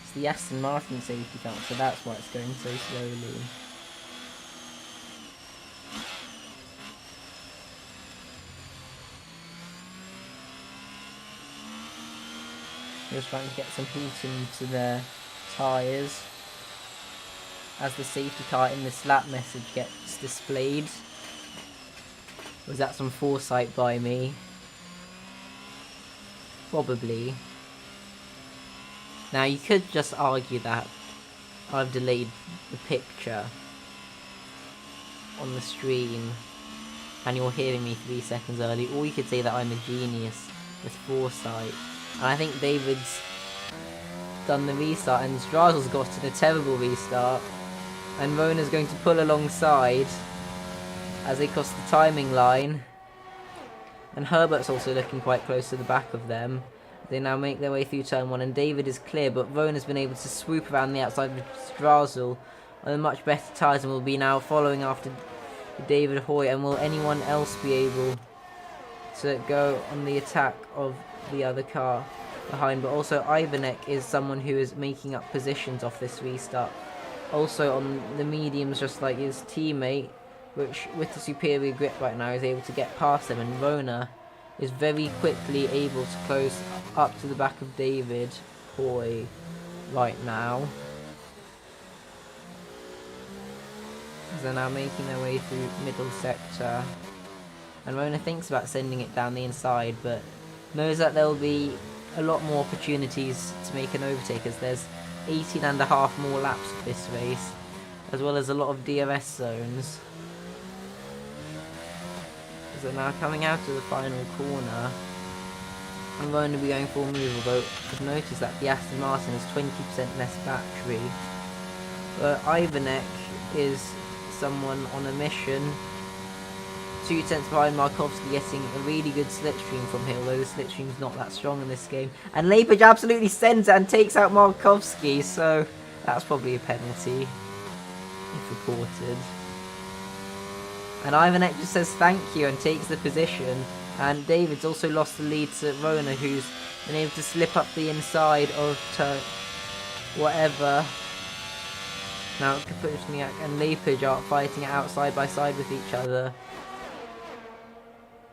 It's the Aston Martin safety car, so that's why it's going so slowly. Just trying to get some heat into their tyres as the safety car in this lap message gets displayed. Was that some foresight by me? Probably. Now you could just argue that I've delayed the picture on the stream and you're hearing me 3 seconds early, or you could say that I'm a genius with foresight. And I think David's done the restart and Strazel's gotten a terrible restart, and Rona's going to pull alongside as they cross the timing line, and Herbert's also looking quite close to the back of them. They now make their way through turn 1 and David is clear, but Rona's been able to swoop around the outside of Strazel on a much better tyres and will be now following after David Hoy. And will anyone else be able to go on the attack of the other car behind? But also Ivanek is someone who is making up positions off this restart. Also on the mediums, just like his teammate, which with the superior grip right now is able to get past them, and Rona is very quickly able to close up to the back of David Hoy right now. They're now making their way through middle sector, and Rona thinks about sending it down the inside, but knows that there will be a lot more opportunities to make an overtake, as there's 18.5 more laps of this race, as well as a lot of DRS zones. As they're now coming out of the final corner, I'm going to be going for a move, although I've noticed that the Aston Martin has 20% less battery. But Ivanek is someone on a mission, 2 tenths behind Markovski, getting a really good slipstream from here, although the slipstream's not that strong in this game. And Lepage absolutely sends it and takes out Markovski, so that's probably a penalty, if reported. And Ivanek just says thank you and takes the position. And David's also lost the lead to Rona, who's been able to slip up the inside of turn whatever. Now Kapuzniak and Lepage are fighting it out side by side with each other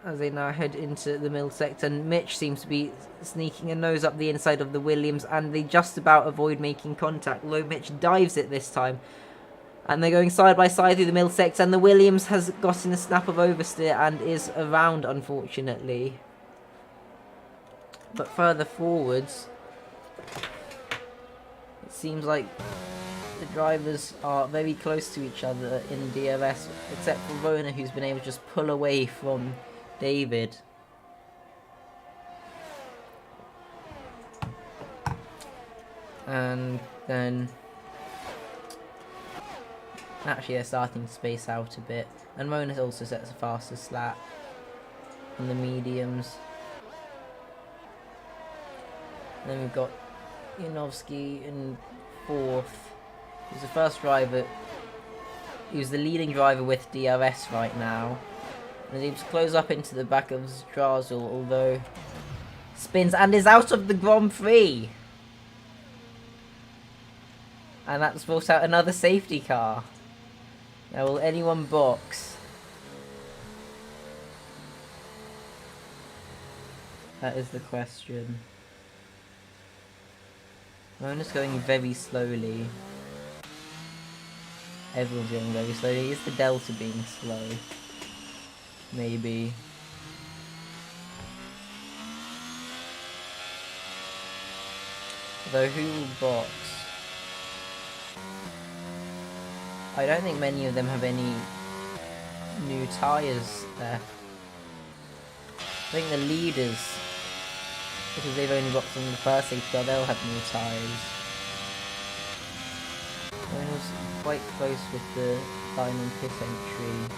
as they now head into the middle sector, and Mitch seems to be sneaking a nose up the inside of the Williams, and they just about avoid making contact, although Mitch dives it this time. And they're going side by side through the middle sector, and the Williams has gotten a snap of oversteer and is around, unfortunately. But further forwards, it seems like the drivers are very close to each other in DRS, except for Rona, who's been able to just pull away from David. And then actually they're starting to space out a bit, and Rona also sets a faster lap on the mediums. And then we've got Yanovsky in 4th. He's the first driver, he's the leading driver with DRS right now. And he's able to close up into the back of Strazel, although spins and is out of the Grand Prix. And that's brought out another safety car. Now will anyone box? That is the question. Rona's going very slowly. Everyone's going very slowly. Is the Delta being slow? Maybe. Though who will box? I don't think many of them have any new tyres there. I think the leaders, because they've only boxed on the first safety car, they'll have new tyres. I was quite close with the final pit entry.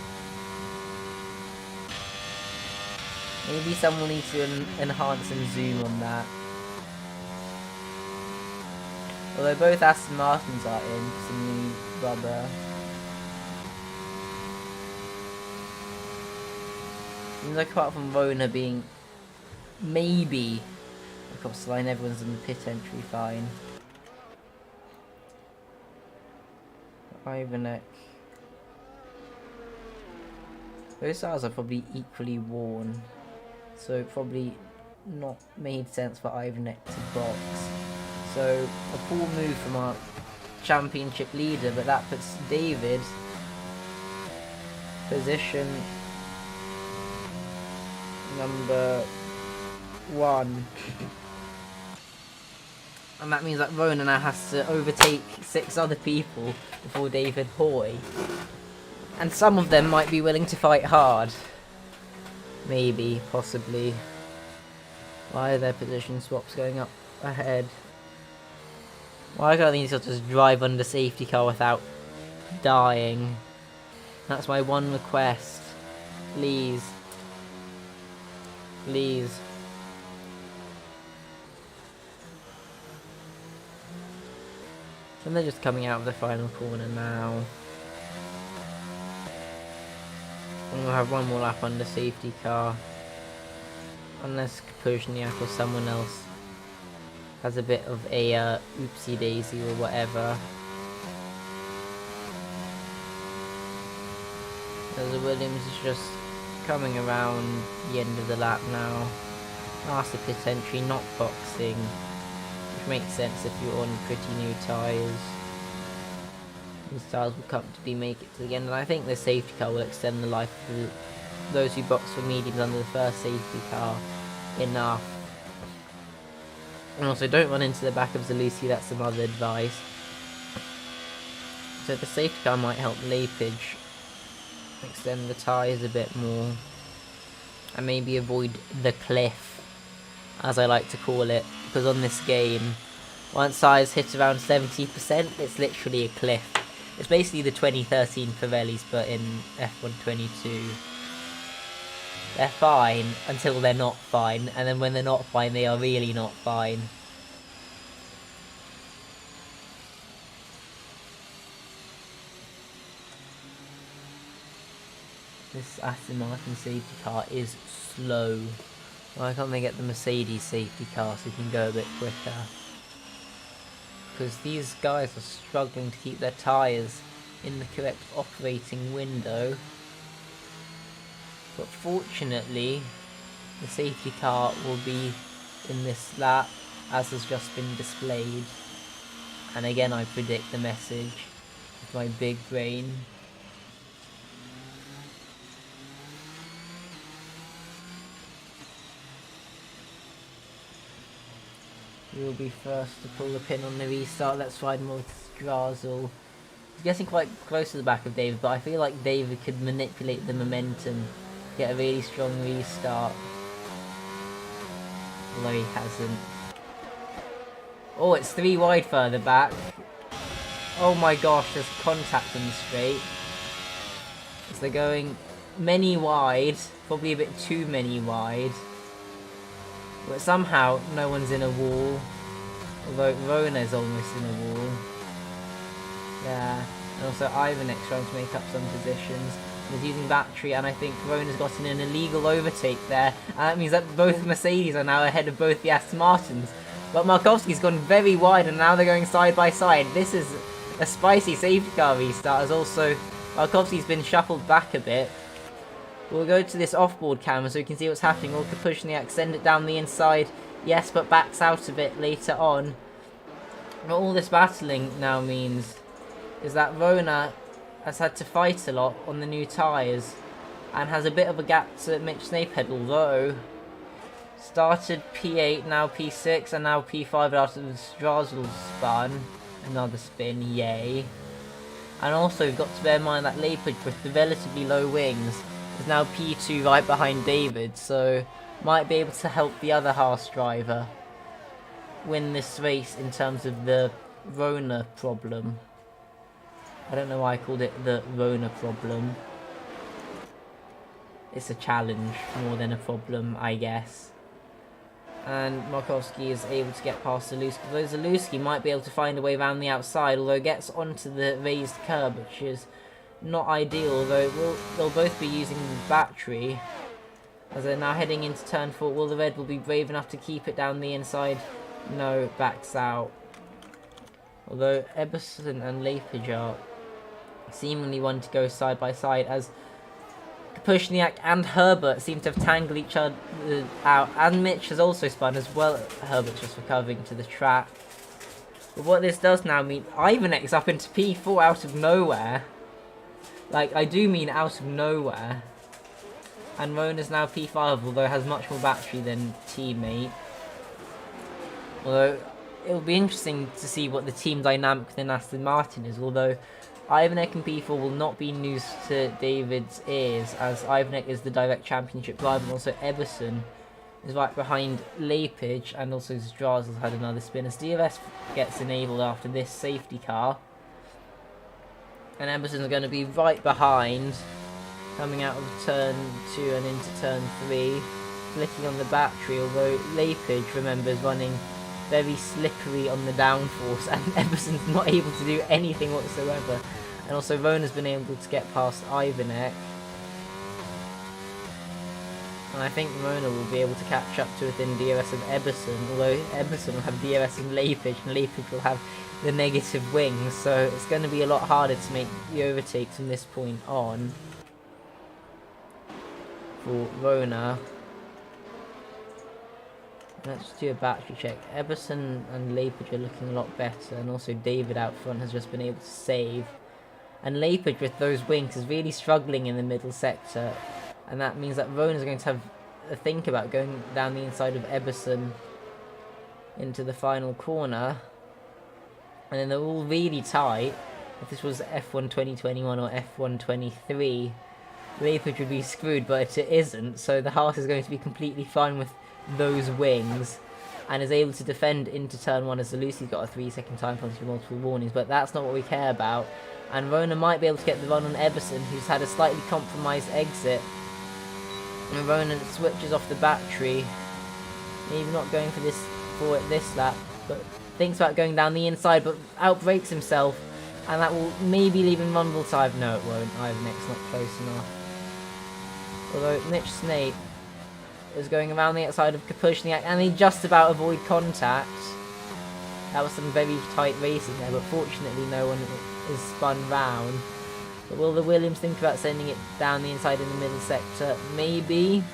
Maybe someone needs to enhance and zoom on that. Although both Aston Martins are in some new rubber. Seems like apart from Rona being maybe across the line, everyone's in the pit entry fine. Ivanek. Those tires are probably equally worn, so probably not made sense for Ivanek to box. So a poor move from our championship leader, but that puts David position number 1. And that means that Rona now has to overtake 6 other people before David Hoy. And some of them might be willing to fight hard. Maybe, possibly. Why are their position swaps going up ahead? Why can't these guys just drive under safety car without dying? That's my one request. Please. Please. And they're just coming out of the final corner now. And we'll have one more lap under safety car. Unless Kapuzniak or someone else has a bit of a oopsie daisy or whatever. As Williams is just coming around the end of the lap now. After potentially not boxing. Which makes sense if you're on pretty new tyres. These tyres will comfortably make it to the end, and I think the safety car will extend the life of those who box for mediums under the first safety car enough. And also don't run into the back of Zalewski, that's some other advice. So the safety car might help Lepage extend the tyres a bit more. And maybe avoid the cliff, as I like to call it. Because on this game, once tyres hit around 70%, it's literally a cliff. It's basically the 2013 Pirellis, but in F122. They're fine until they're not fine, and then when they're not fine, they are really not fine. This Aston Martin safety car is slow. Why can't they get the Mercedes safety car so you can go a bit quicker? Because these guys are struggling to keep their tyres in the correct operating window. But fortunately, the safety car will be in this lap, as has just been displayed. And again, I predict the message with my big brain. We will be first to pull the pin on the restart. Let's ride more with Strazel. He's getting quite close to the back of David, but I feel like David could manipulate the momentum, get a really strong restart. Although he hasn't. Oh, it's 3 wide further back. Oh my gosh, there's contact on the straight. As they're going many wide, probably a bit too many wide. But somehow, no one's in a wall. Although Rona's almost in a wall. Yeah. And also Ivanek's trying to make up some positions. He's using battery, and I think Rona's gotten an illegal overtake there. And that means that both Mercedes are now ahead of both the Aston Martins. But Markowski's gone very wide, and now they're going side by side. This is a spicy safety car restart, as also Markowski's been shuffled back a bit. We'll go to this off-board camera so we can see what's happening. Will Kapuzniak send it down the inside? Yes, but backs out of it later on. What all this battling now means is that Rona has had to fight a lot on the new tyres and has a bit of a gap to Mitch Snapehead, although started P8, now P6, and now P5 after the Strazel spun. Another spin, yay. And also we've got to bear in mind that Lepage, with the relatively low wings, is now P2 right behind David, so might be able to help the other Haas driver win this race in terms of the Rona problem. I don't know why I called it the Rona problem. It's a challenge more than a problem, I guess. And Markowski is able to get past Zalewski. Though Zalewski might be able to find a way around the outside, although gets onto the raised curb, which is not ideal, although they'll both be using the battery. As they're now heading into turn 4, will the red will be brave enough to keep it down the inside? No, backs out. Although Eberson and Lepage are seemingly one to go side by side, as Kapuzniak and Herbert seem to have tangled each other out, and Mitch has also spun as well. Herbert's just recovering to the track. But what this does now mean, Ivanek up into P4 out of nowhere. Like, I do mean out of nowhere. And Rona's now P5, although has much more battery than teammate. Although, it'll be interesting to see what the team dynamic within Aston Martin is, although Ivanek and P4 will not be news to David's ears, as Ivanek is the direct championship driver, and also Eberson is right behind Lepage, and also Strauss has had another spin, as DRS gets enabled after this safety car. And Eberson's going to be right behind, coming out of turn 2 and into turn 3, flicking on the battery, although Lepage, remember, is running very slippery on the downforce, and Eberson's not able to do anything whatsoever. And also Rona's been able to get past Ivanek. And I think Rona will be able to catch up to within DRS of Eberson, although Eberson will have DRS and Lepage will have the negative wings, so it's going to be a lot harder to make the overtakes from this point on for Rona. Let's do a battery check. Eberson and Lepage are looking a lot better, and also David out front has just been able to save. And Lepage with those wings is really struggling in the middle sector, and that means that Rona's going to have a think about going down the inside of Eberson into the final corner. And then they're all really tight. If this was F1 2021 or F1 23, Lepage would be screwed, but it isn't, so the Haas is going to be completely fine with those wings, and is able to defend into turn 1 as Lucy's got a 3-second time penalty with multiple warnings, but that's not what we care about. And Rona might be able to get the run on Eberson, who's had a slightly compromised exit. And Rona switches off the battery, maybe not going for it this lap, but thinks about going down the inside, but outbrakes himself, and that will maybe leave him vulnerable to Ivan. No, it won't. Ivanek's not close enough. Although Mitch Snape is going around the outside of Kapuzniak, and he just about avoid contact. That was some very tight racing there, but fortunately no one is spun round. But will the Williams think about sending it down the inside in the middle sector? Maybe.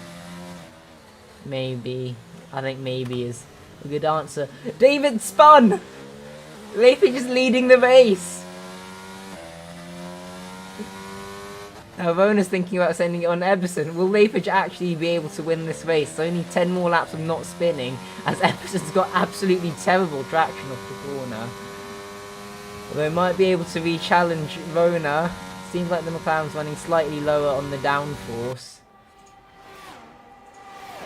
Maybe. I think maybe is a good answer. David spun! Lepage is leading the race! Now Rona's thinking about sending it on Eberson. Will Lepage actually be able to win this race? It's only 10 more laps of not spinning, as Eberson's got absolutely terrible traction off the corner. Although it might be able to re-challenge Rona. Seems like the McLaren's running slightly lower on the downforce.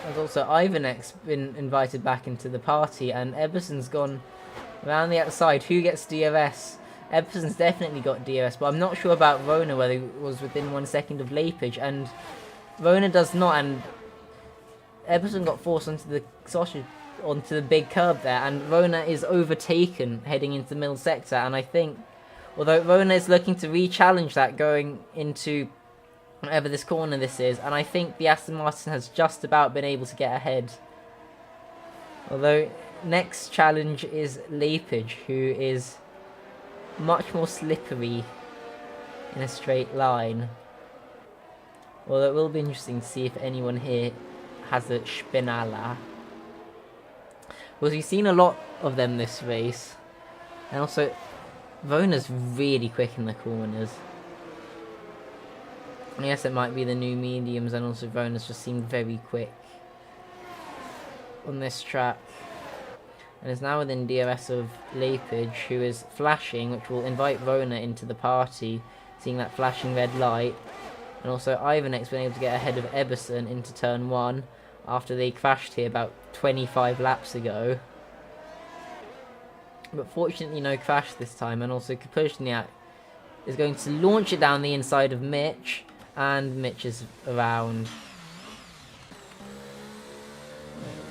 There's also Ivanek's been invited back into the party, and Eberson's gone around the outside. Who gets DRS? Eberson's definitely got DRS, but I'm not sure about Rona, whether he was within 1 second of Lepage, and Rona does not, and Eberson got forced onto the big curb there, and Rona is overtaken heading into the middle sector, and I think, although Rona is looking to re-challenge that going into whatever this corner this is, and I think the Aston Martin has just about been able to get ahead. Although, next challenge is Lepage, who is much more slippery in a straight line. Although it will be interesting to see if anyone here has a Spinala. Because we've seen a lot of them this race. And also, Rona's really quick in the corners. Yes, it might be the new mediums, and also Rona's just seemed very quick on this track. And is now within DRS of Lepage, who is flashing, which will invite Rona into the party, seeing that flashing red light. And also Ivanek's been able to get ahead of Eberson into turn 1, after they crashed here about 25 laps ago. But fortunately no crash this time, and also Kapuzniak is going to launch it down the inside of Mitch, and Mitch is around.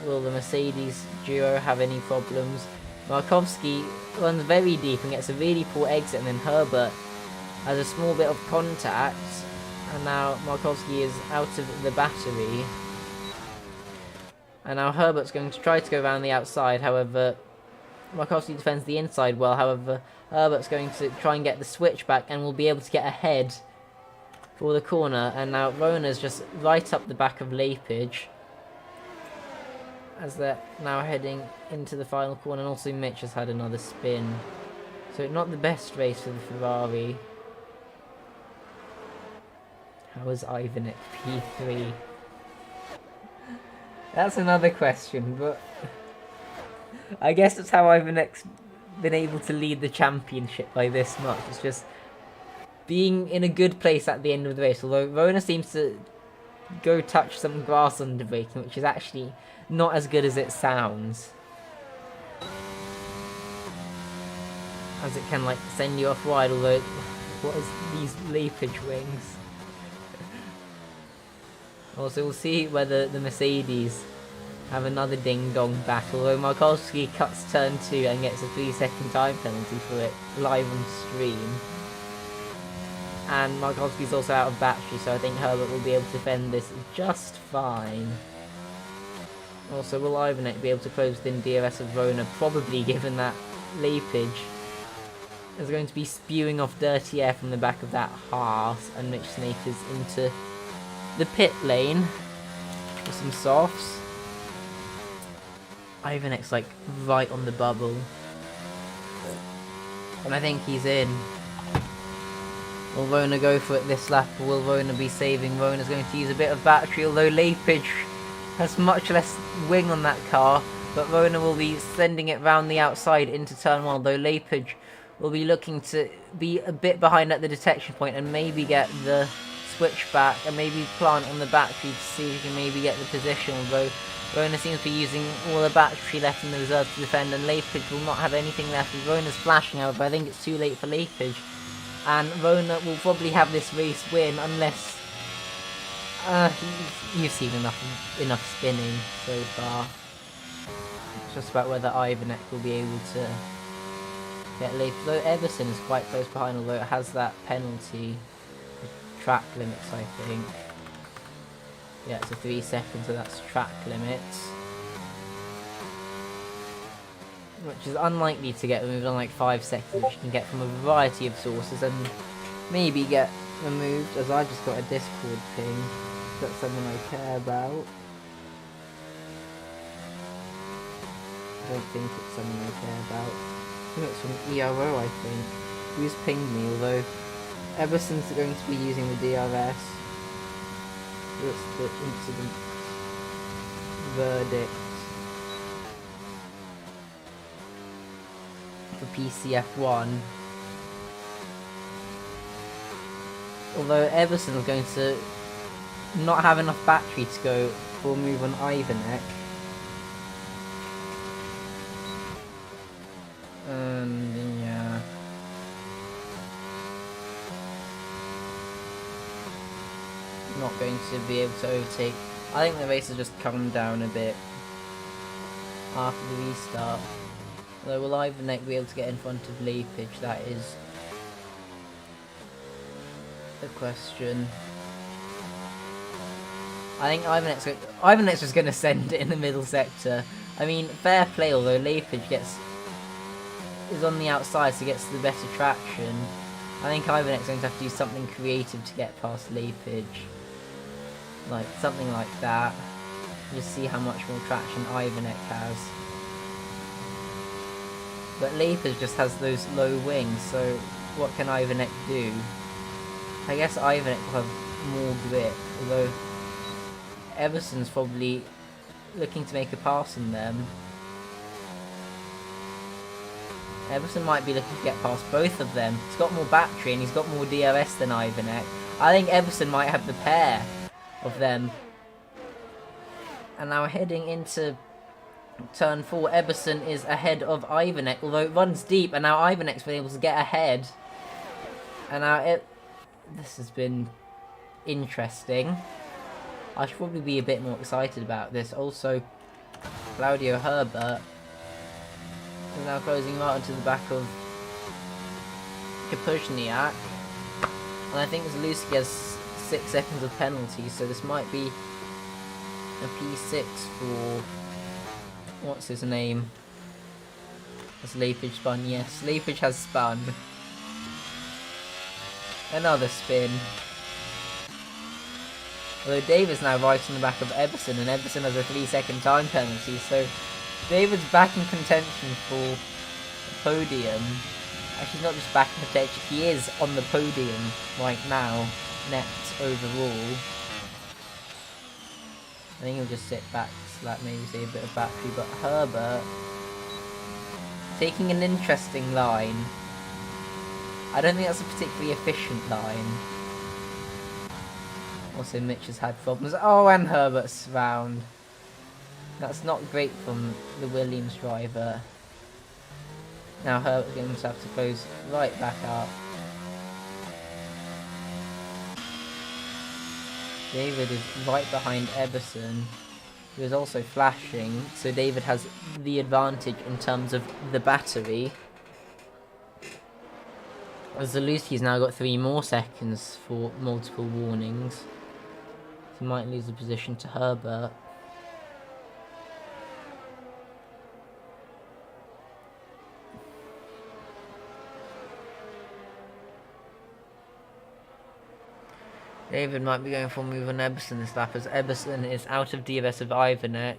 Will the Mercedes duo have any problems? Markowski runs very deep and gets a really poor exit, and then Herbert has a small bit of contact, and now Markowski is out of the battery. And now Herbert's going to try to go around the outside, however Markowski defends the inside well, however Herbert's going to try and get the switch back and will be able to get ahead for the corner, and now Rona's just right up the back of Lepage. as they're now heading into the final corner, and also Mitch has had another spin. So not the best race for the Ferrari. How is Ivan at P3? That's another question, but I guess that's how Ivanek's been able to lead the championship by this much. It's just being in a good place at the end of the race, although Rona seems to go touch some grass under braking, which is actually not as good as it sounds. As it can like send you off wide, although what is these leafage wings? Also, we'll see whether the Mercedes have another ding-dong back, although Markowski cuts turn 2 and gets a 3-second time penalty for it live on stream. And Markowski's also out of battery, so I think Herbert will be able to defend this just fine. Also, will Ivanek be able to close within DRS of Rona? Probably, given that Leapage is going to be spewing off dirty air from the back of that Haas, and Mitch Snakers into the pit lane with some softs. Ivanek's like right on the bubble, and I think he's in. Will Rona go for it this lap, or will Rona be saving? Rona's going to use a bit of battery, although Leapage has much less wing on that car, but Rona will be sending it round the outside into turn 1, though Leapage will be looking to be a bit behind at the detection point and maybe get the switch back and maybe plant on the battery to see if he can maybe get the position, although Rona seems to be using all the battery left in the reserve to defend, and Leapage will not have anything left. Rona's flashing, however, I think it's too late for Leapage, and Rona will probably have this race win unless you've seen enough spinning so far. It's just about whether Ivanek will be able to get Leapage, though Everson is quite close behind, although it has that penalty. Track limits, I think. Yeah, it's a 3 seconds, so that's track limits. Which is unlikely to get removed on like 5 seconds, which you can get from a variety of sources and maybe get removed, as I just got a Discord ping. That's something I care about. I don't think it's something I care about. I think it's from ERO, I think. Who's pinged me, although Everson's going to be using the DRS. What's the incident verdict for PC F1? Although Everson is going to not have enough battery to go for a move on Ivanek. Yeah. Not going to be able to overtake. I think the race has just come down a bit after the restart. Although will Ivanek be able to get in front of Leapage? That is the question. I think Ivanek's just going to send it in the middle sector. I mean, fair play, although Leapage is on the outside, so gets the better traction. I think Ivanek's going to have to do something creative to get past Leapage. Like, something like that. Just see how much more traction Ivanek has. But Leapage just has those low wings, so what can Ivanek do? I guess Ivanek will have more grip, although Everson's probably looking to make a pass on them. Everson might be looking to get past both of them. He's got more battery and he's got more DRS than Ivanek. I think Everson might have the pair of them. And now heading into turn 4, Everson is ahead of Ivanek, although it runs deep, and now Ivanek's been able to get ahead. And now this has been interesting. I should probably be a bit more excited about this. Also, Claudio Herbert is now closing right onto the back of Kapuzniak. And I think Zalewski has 6 seconds of penalty, so this might be a P6 for... what's his name? Has Leapage spun? Yes, Leapage has spun. Another spin. Although David's now right on the back of Eberson, and Eberson has a 3-second time penalty, so David's back in contention for the podium. Actually, not just back in contention, he is on the podium right now, next overall. I think he'll just sit back, so that maybe save a bit of battery, but Herbert taking an interesting line. I don't think that's a particularly efficient line. Also, Mitch has had problems. Oh, and Herbert's round. That's not great from the Williams driver. Now Herbert's going to have to close right back up. David is right behind Eberson, who is also flashing, so David has the advantage in terms of the battery. Zalewski's now got 3 more seconds for multiple warnings. He might lose the position to Herbert. David might be going for a move on Eberson this lap, as Eberson is out of DRS of Ivanek,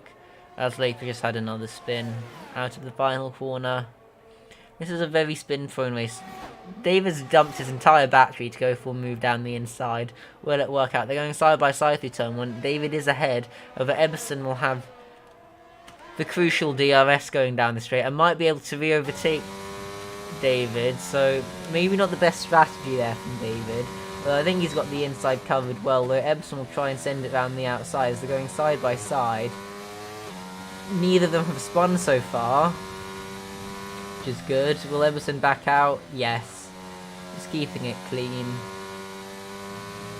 as Laker just had another spin out of the final corner. This is a very spin-prone race. David's dumped his entire battery to go for a move down the inside. Will it work out? They're going side by side through turn 1. David is ahead. Over Eberson will have the crucial DRS going down the straight and might be able to re-overtake David. So maybe not the best strategy there from David. But I think he's got the inside covered well, though Eberson will try and send it around the outside as they're going side by side. Neither of them have spun so far, which is good. Will Eberson back out? Yes. Just keeping it clean.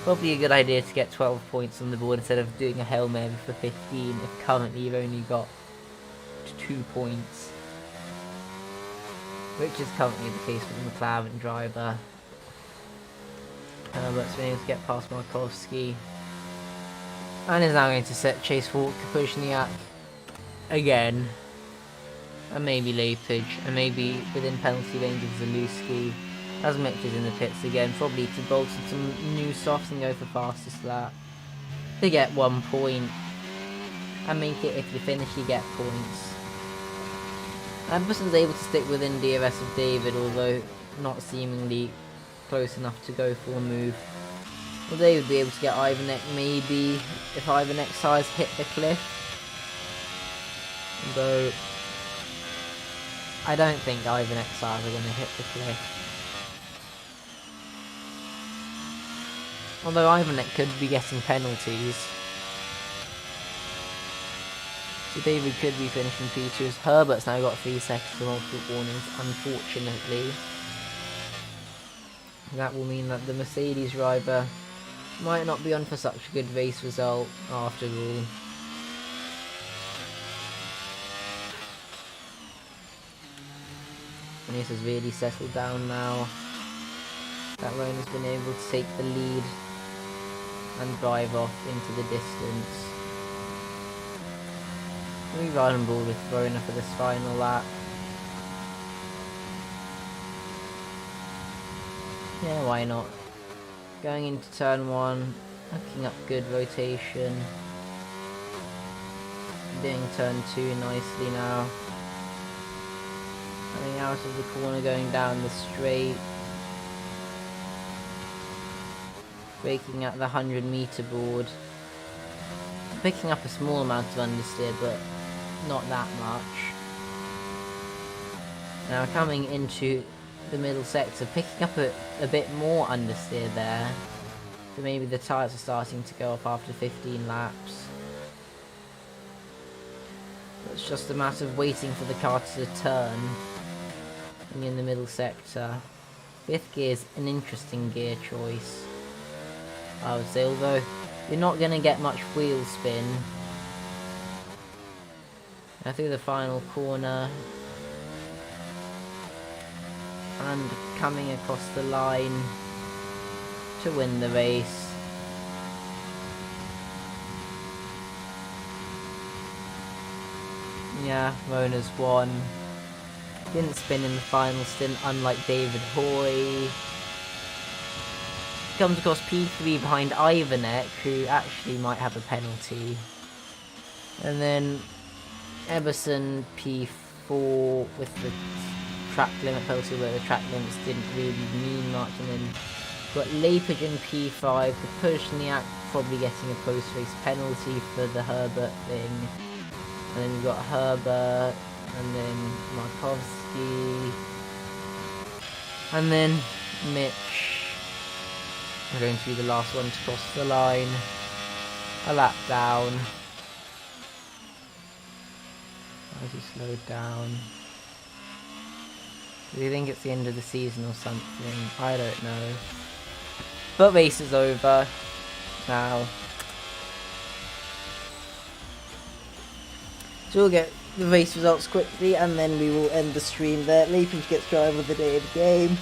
Probably a good idea to get 12 points on the board instead of doing a Hail Mary for 15 if currently you've only got 2 points. Which is currently the case with the McLaren driver. Herbert's been able to get past Markovski. And is now going to set chase for Kapuzniak again. And maybe Lepage. And maybe within penalty range of Zalewski. As Mitch is in the pits again. Probably to bolt some new softs and go for fastest lap. To get 1 point. And make it, if you finish, you get points. Eberson's able to stick within DRS of David, although not seemingly close enough to go for a move. Well, they would be able to get Ivanek maybe if Ivanek's tires hit the cliff. Though I don't think Ivanek's tires are going to hit the cliff. Although Ivanek could be getting penalties. So David could be finishing P2s. Herbert's now got 3 seconds for multiple warnings, unfortunately. That will mean that the Mercedes driver might not be on for such a good race result after all. And this has really settled down now. That Rowan has been able to take the lead and drive off into the distance. We ride on board with Verona for this final lap. Yeah, why not? Going into turn 1, hooking up good rotation. Doing turn 2 nicely now. Coming out of the corner, going down the straight. Braking at the 100-meter board. Picking up a small amount of understeer, but not that much. Now coming into the middle sector, picking up a bit more understeer there. So maybe the tyres are starting to go off after 15 laps. It's just a matter of waiting for the car to turn. In the middle sector. 5th gear is an interesting gear choice, I would say, although you're not going to get much wheel spin. Now through the final corner. And coming across the line to win the race. Yeah, Rona's won. Didn't spin in the final stint, unlike David Hoy. comes across P3 behind Ivanek, who actually might have a penalty. And then Emerson P4 with the track limit penalty, where the track limits didn't really mean much. And then got Leipzig P5 for Pushniak, probably getting a post-race penalty for the Herbert thing. And then we've got Herbert, and then Markovsky, and then Mitch. I'm going to be the last one to cross the line. A lap down. Why is he slowed down? Do you think it's the end of the season or something? I don't know. But race is over now. So we'll get the race results quickly, and then we will end the stream there. Leipzig gets driver of the day in the game.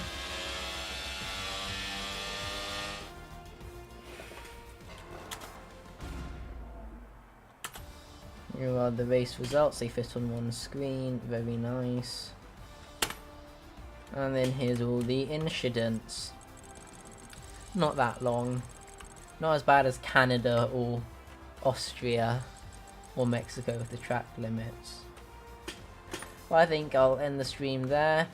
Here are the race results. They fit on one screen. Very nice. And then here's all the incidents. Not that long. Not as bad as Canada or Austria or Mexico with the track limits. Well, I think I'll end the stream there.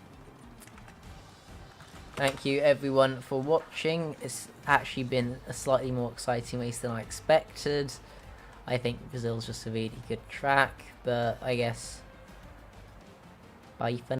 Thank you everyone for watching. It's actually been a slightly more exciting race than I expected. I think Brazil's just a really good track, but I guess bye for now.